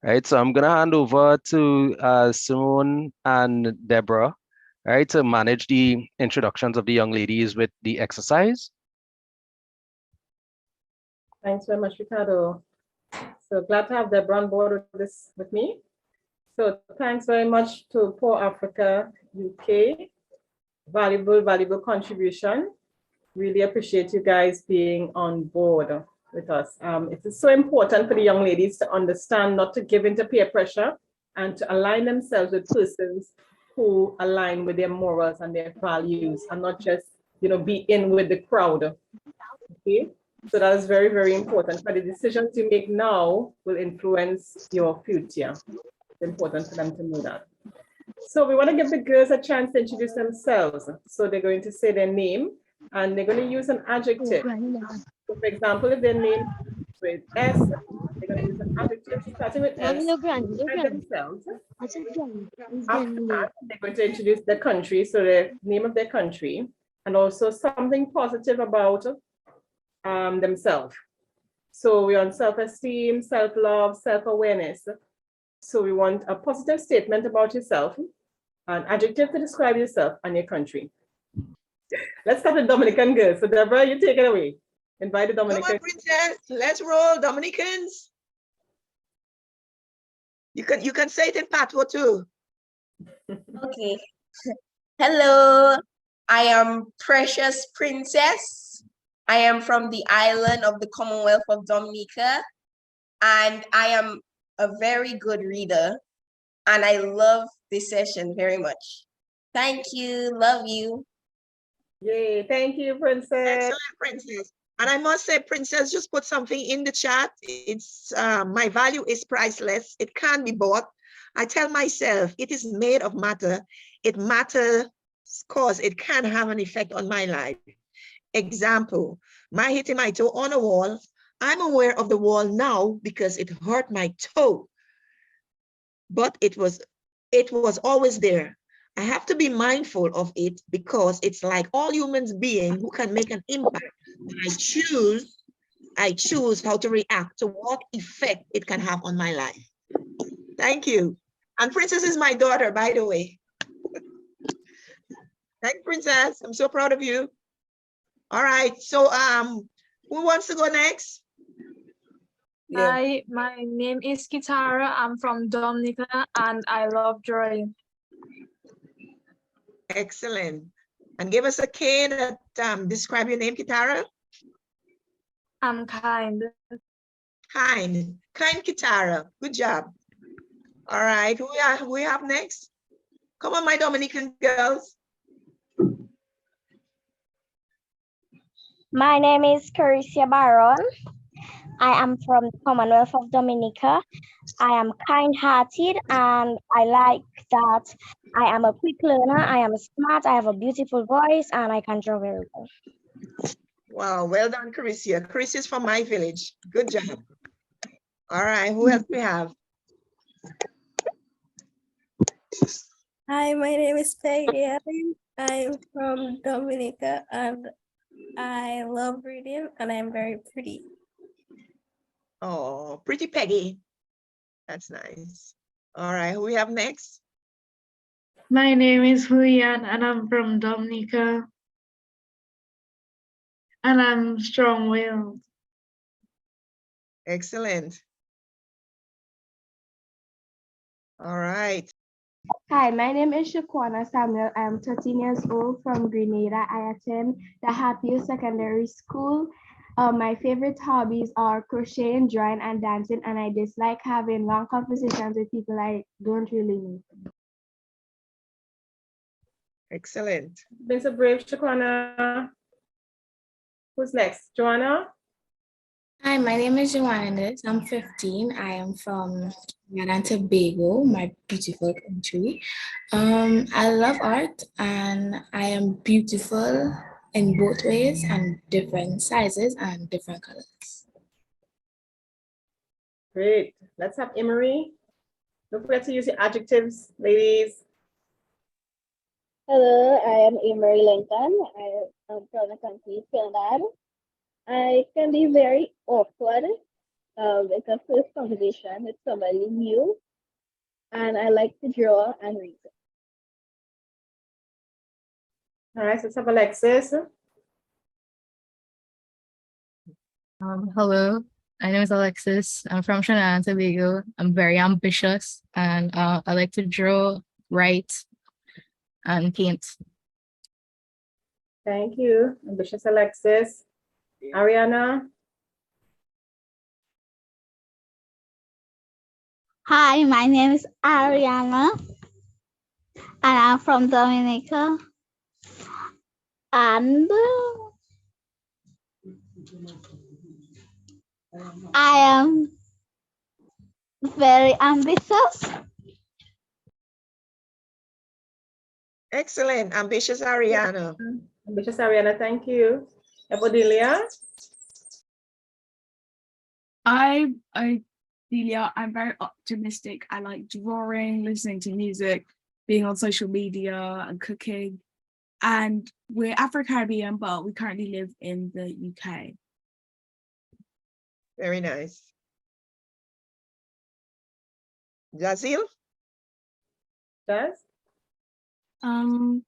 Speaker 2: Right, so I'm gonna hand over to Simone and Debra, right, to manage the introductions of the young ladies with the exercise.
Speaker 1: Thanks very much, Ricardo. So glad to have Debra on board with me. So thanks very much to Poor Africa UK. Valuable contribution. Really appreciate you guys being on board with us. It is so important for the young ladies to understand not to give into peer pressure and to align themselves with persons who align with their morals and their values, and not just, be in with the crowd. Okay? So that is very, very important. For the decisions you make now will influence your future. It's important for them to know that. So we want to give the girls a chance to introduce themselves. So they're going to say their name and they're going to use an adjective. So for example, if their name is with S, they're going to use an adjective starting with S by themselves. After that, they're going to introduce the country, so the name of their country, and also something positive about themselves. So we're on self-esteem, self-love, self-awareness. So we want a positive statement about yourself, an adjective to describe yourself and your country. Let's start with Dominican girls. So Debra, you take it away. Invite the Dominicans.
Speaker 6: Come on, princess. Let's roll, Dominicans. You can say it in patois too.
Speaker 12: Okay. Hello, I am Precious Princess. I am from the island of the Commonwealth of Dominica, and I am a very good reader, and I love this session very much. Thank you. Love you.
Speaker 1: Yay. Thank you, Princess.
Speaker 6: Excellent, Princess. And I must say, Princess, just put something in the chat. It's my value is priceless. It can't be bought. I tell myself it is made of matter. It matters because it can have an effect on my life. Example, my hitting my toe on a wall. I'm aware of the wall now because it hurt my toe. But it was it was always there. I have to be mindful of it because it's like all humans beings who can make an impact. I choose how to react to what effect it can have on my life. Thank you. And Princess is my daughter, by the way. Thank you, Princess. I'm so proud of you. All right. So who wants to go next?
Speaker 19: Yeah. Hi, my name is Kitara. I'm from Dominica and I love drawing.
Speaker 6: Excellent. And give us a K that describe your name, Kitara.
Speaker 19: I'm kind.
Speaker 6: Kind Kitara. Good job. All right, who we have next? Come on, my Dominican girls.
Speaker 8: My name is Caricia Baron. I am from the Commonwealth of Dominica. I am kind-hearted and I like that I am a quick learner, I am smart, I have a beautiful voice, and I can draw very well.
Speaker 6: Wow, well done, Caricia. Caricia is from my village. Good job. All right, who else we have?
Speaker 17: Hi, my name is Peggy. I'm from Dominica and I love reading and I'm very pretty.
Speaker 6: Oh, pretty Peggy. That's nice. All right, who we have next?
Speaker 19: My name is Julian and I'm from Dominica. And I'm strong-willed.
Speaker 6: Excellent. All right.
Speaker 20: Hi, my name is Shaquana Samuel. I am 13 years old from Grenada. I attend the Happy Secondary School. My favorite hobbies are crocheting, drawing, and dancing, and I dislike having long conversations with people I don't really know.
Speaker 6: Excellent.
Speaker 1: Been so brave, Shaquana. Who's next? Joanna?
Speaker 5: Hi, my name is Joanna. I'm 15. I am from Trinidad and Tobago, my beautiful country. I love art and I am beautiful in both ways and different sizes and different colors.
Speaker 1: Great. Let's have Emery. Don't forget to use your adjectives, ladies.
Speaker 13: Hello, I am Emery Lincoln. I am from the country Trinidad. I can be very awkward. It's a first conversation with somebody new, and I like to draw and read.
Speaker 1: All right, so let's have Alexis.
Speaker 21: Hello, my name is Alexis. I'm from Trinidad and Tobago. I'm very ambitious and I like to draw, write, and paint.
Speaker 1: Thank you, ambitious Alexis. Ariana?
Speaker 22: Hi, my name is Ariana and I'm from Dominica. And I am very ambitious.
Speaker 6: Excellent. Ambitious Ariana.
Speaker 1: Ambitious Ariana, thank you. Delia?
Speaker 10: Delia, I'm very optimistic. I like drawing, listening to music, being on social media and cooking. And we're Afro-Caribbean, but we currently live in the UK.
Speaker 6: Very nice. Jazil?
Speaker 1: Jazz?
Speaker 23: I'm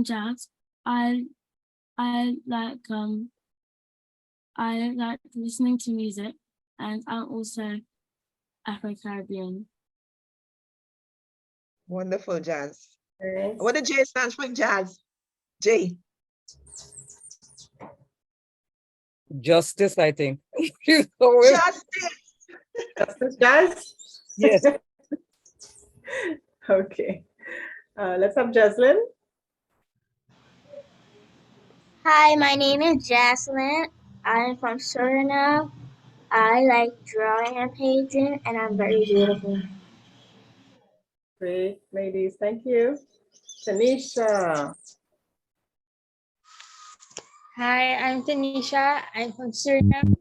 Speaker 23: Jazz. I like listening to music, and I'm also Afro-Caribbean.
Speaker 6: Wonderful, Jazz.
Speaker 1: Nice.
Speaker 6: What the J stands for, Jazz? J.
Speaker 9: Justice, I think.
Speaker 6: Justice.
Speaker 1: Justice, Jazz?
Speaker 9: Yes.
Speaker 1: Okay. Let's have Jaslyn.
Speaker 8: Hi, my name is Jaslyn. I'm from Suriname. I like drawing and painting, and I'm very beautiful.
Speaker 1: Great, ladies. Thank you. Tanisha.
Speaker 24: Hi, I'm Tanisha. I'm from Suriname.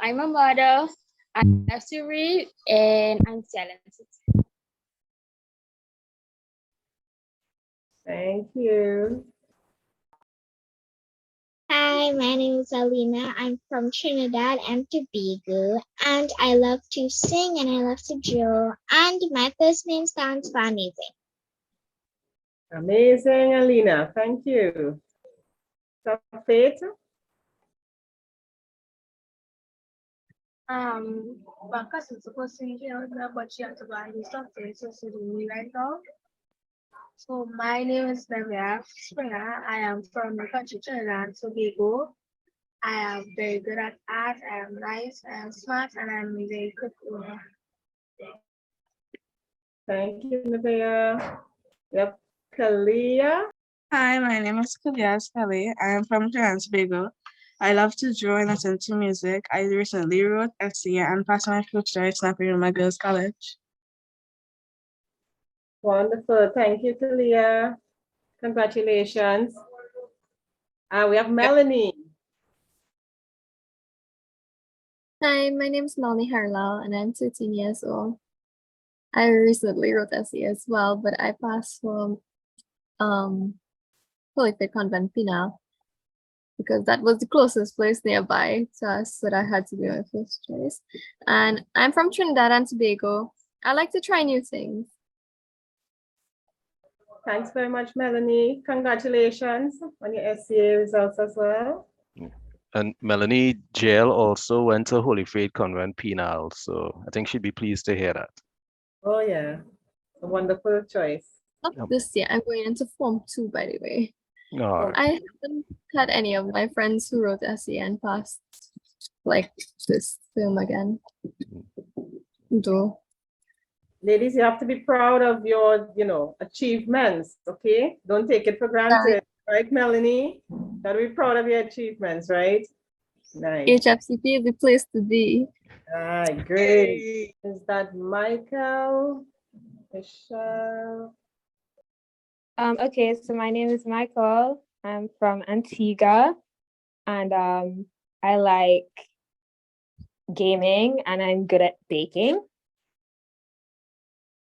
Speaker 24: I'm a model.
Speaker 3: I love to read and I'm talented.
Speaker 1: Thank you.
Speaker 15: Hi, my name is Alina. I'm from Trinidad and Tobago, and I love to sing and I love to draw. And my first name stands for amazing.
Speaker 1: Amazing, Alina. Thank you. Faith?
Speaker 11: My cousin's supposed to be here, but she had to buy new stuff, so she's with me right now. So my name is Debra Charles-Mark. I am from the country Trinidad and Tobago. I am very good at art. I am nice. I am smart, and I'm a very good woman.
Speaker 1: Thank you, Nevaeh. Yep, Kalia.
Speaker 10: Hi, my name is Kalia Kelly. I am from Trinidad and Tobago. I love to draw and listen to music. I recently wrote essay and passed my first choice snapping in my girls' college.
Speaker 1: Wonderful. Thank you, Kalia. Congratulations. We have Melanie.
Speaker 4: Hi, my name is Melanie Harlal and I'm 13 years old. I recently wrote essay as well, but I passed from Holy Faith Convent Penal because that was the closest place nearby to us that I had to be my first choice. And I'm from Trinidad and Tobago. I like to try new things.
Speaker 1: Thanks very much, Melanie. Congratulations on your essay results as well.
Speaker 2: And Melanie Jail also went to Holy Faith Convent Penal, so I think she'd be pleased to hear that.
Speaker 1: Oh yeah, a wonderful choice.
Speaker 4: Not this year. I'm going into Form 2, by the way.
Speaker 2: All right.
Speaker 4: I haven't had any of my friends who wrote essay and passed like this film again. Though.
Speaker 1: Ladies, you have to be proud of your, achievements, okay? Don't take it for granted, right, Melanie? Gotta be proud of your achievements, right? Nice.
Speaker 4: HFCP is the place to be.
Speaker 1: Ah, great. Is that Michael? Michelle?
Speaker 7: Okay, so my name is Michael. I'm from Antigua, and I like gaming, and I'm good at baking.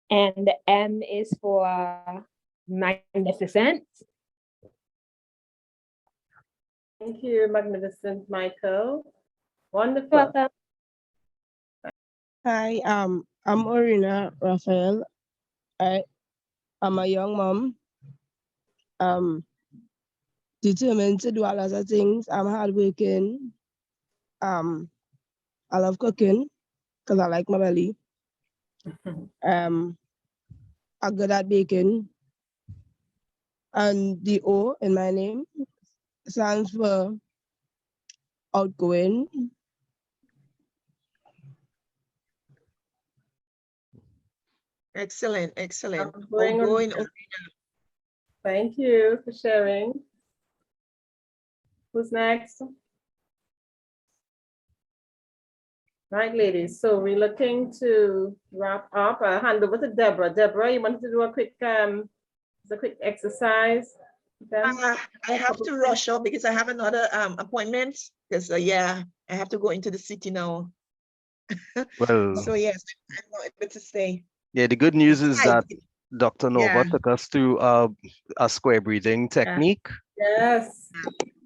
Speaker 7: And the M is for magnificent.
Speaker 1: Thank you, magnificent Michael. Wonderful.
Speaker 7: Welcome.
Speaker 18: Hi, I'm Orina Raphael. I'm a young mom. Determined to do a lot of things. I'm hardworking. I love cooking because I like my belly. I'm good at baking. And the O in my name stands for outgoing.
Speaker 6: Excellent, excellent.
Speaker 1: Outgoing. Thank you for sharing. Who's next? Right, ladies. So we're looking to wrap up. I'll hand over to Debra. Debra, you wanted to do a quick exercise?
Speaker 6: I have to rush up because I have another appointment. Because I have to go into the city now.
Speaker 2: Well,
Speaker 6: so yes, I'm not able to stay.
Speaker 2: Yeah, the good news is that Dr. Nova
Speaker 6: Yeah.
Speaker 2: took us through a square breathing technique.
Speaker 1: Yes.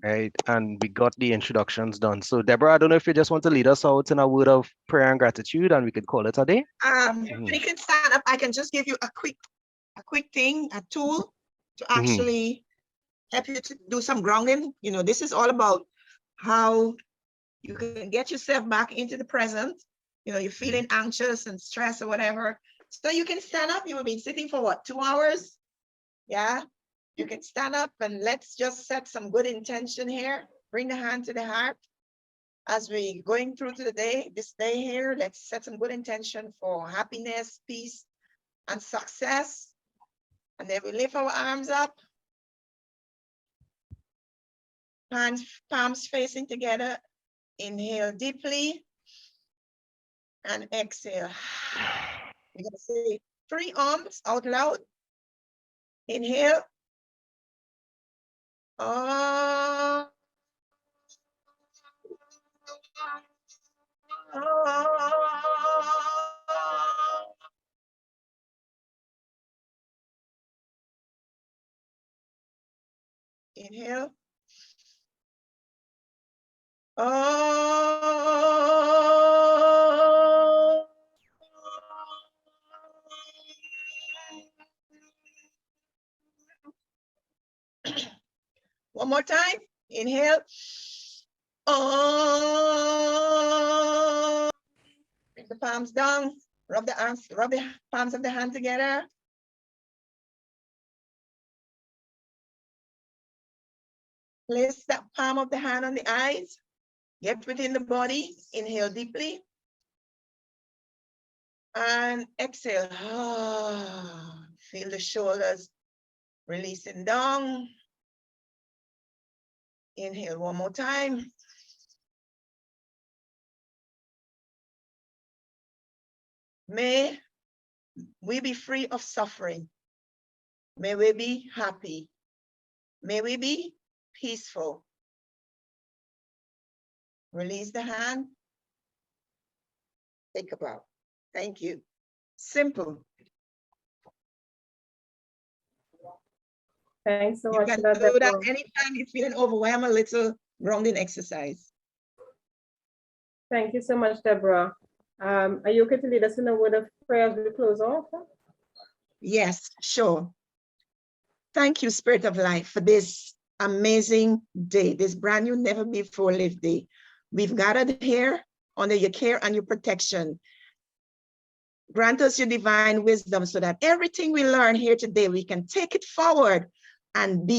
Speaker 2: Right, and we got the introductions done. So Deborah, I don't know if you just want to lead us out in a word of prayer and gratitude, and we could call it a day.
Speaker 6: You can stand up. I can just give you a quick thing, a tool to actually help you to do some grounding. This is all about how you can get yourself back into the present. You're feeling anxious and stressed or whatever. So you can stand up. You have been sitting for what, 2 hours? Yeah. You can stand up and let's just set some good intention here. Bring the hand to the heart. As we going through to this day here, let's set some good intention for happiness, peace, and success. And then we lift our arms up. Palms facing together. Inhale deeply and exhale. We're going to say 3 arms out loud. Inhale. Inhale. One more time. Inhale. Bring the palms down. Rub the arms, rub the palms of the hand together. Place that palm of the hand on the eyes. Get within the body. Inhale deeply. And exhale. Feel the shoulders releasing down. Inhale one more time. May we be free of suffering. May we be happy. May we be peaceful. Release the hand. Take a bow. Thank you. Simple.
Speaker 1: Thanks so
Speaker 6: You
Speaker 1: much
Speaker 6: can
Speaker 1: for that,
Speaker 6: do that
Speaker 1: Deborah.
Speaker 6: anytime you're feeling overwhelmed, a little grounding exercise.
Speaker 1: Thank you so much, Deborah. Are you okay to lead us in a word of prayer as we close off?
Speaker 6: Yes, sure. Thank you, Spirit of Life, for this amazing day, this brand new, never before lived day. We've gathered here under your care and your protection. Grant us your divine wisdom so that everything we learn here today, we can take it forward and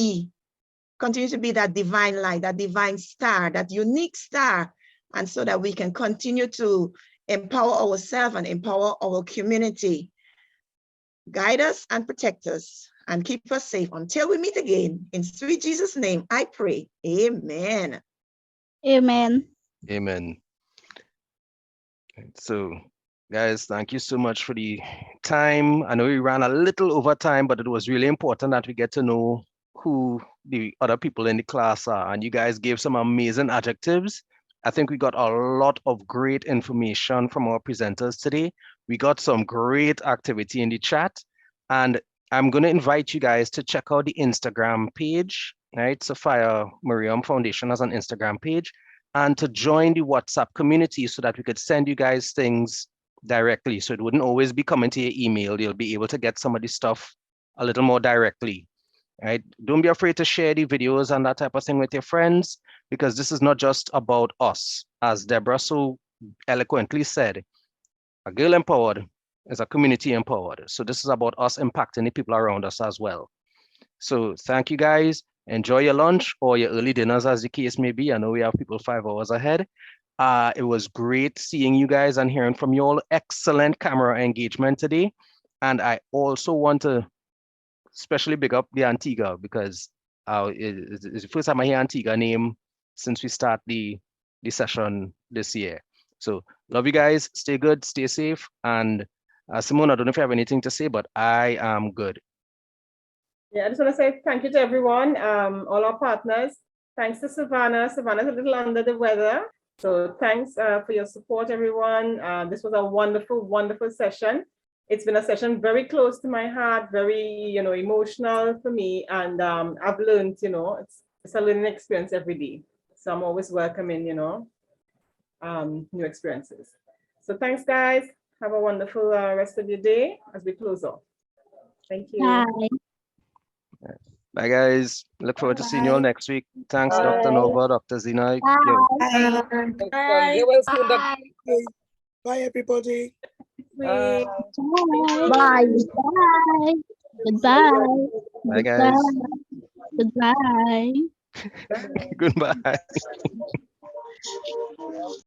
Speaker 6: continue to be that divine light, that divine star, that unique star, and so that we can continue to empower ourselves and empower our community. Guide us and protect us and keep us safe until we meet again. In sweet Jesus' name, I pray. Amen.
Speaker 22: Amen.
Speaker 2: Amen. So, guys, thank you so much for the time. I know we ran a little over time, but it was really important that we get to know who the other people in the class are. And you guys gave some amazing adjectives. I think we got a lot of great information from our presenters today. We got some great activity in the chat. And I'm going to invite you guys to check out the Instagram page, right? Sapphire Miriam Foundation has an Instagram page, and to join the WhatsApp community so that we could send you guys things directly. So it wouldn't always be coming to your email. You'll be able to get some of the stuff a little more directly, right? Don't be afraid to share the videos and that type of thing with your friends, because this is not just about us. As Debra so eloquently said, a girl empowered is a community empowered. So this is about us impacting the people around us as well. So thank you guys. Enjoy your lunch or your early dinners, as the case may be. I know we have people 5 hours ahead. It was great seeing you guys and hearing from you all. Excellent camera engagement today. And I also want to especially big up the Antigua, because it's the first time I hear Antigua name since we start the session this year. So love you guys. Stay good, stay safe. And Simone, I don't know if you have anything to say, but I am good.
Speaker 1: Yeah, I just want to say thank you to everyone, all our partners. Thanks to Savannah. Savannah's a little under the weather. So thanks for your support, everyone. This was a wonderful, wonderful session. It's been a session very close to my heart, very, emotional for me. And I've learned, it's a learning experience every day. So I'm always welcoming, new experiences. So thanks, guys. Have a wonderful rest of your day as we close off. Thank you.
Speaker 22: Bye.
Speaker 2: Bye, guys. Look forward to seeing you all next week. Thanks, Dr. Nova, Dr. Zina.
Speaker 22: Bye.
Speaker 9: Bye.
Speaker 22: Bye.
Speaker 12: Bye, everybody.
Speaker 22: Bye. Bye. Bye. Goodbye.
Speaker 2: Bye, guys.
Speaker 22: Goodbye.
Speaker 2: Goodbye.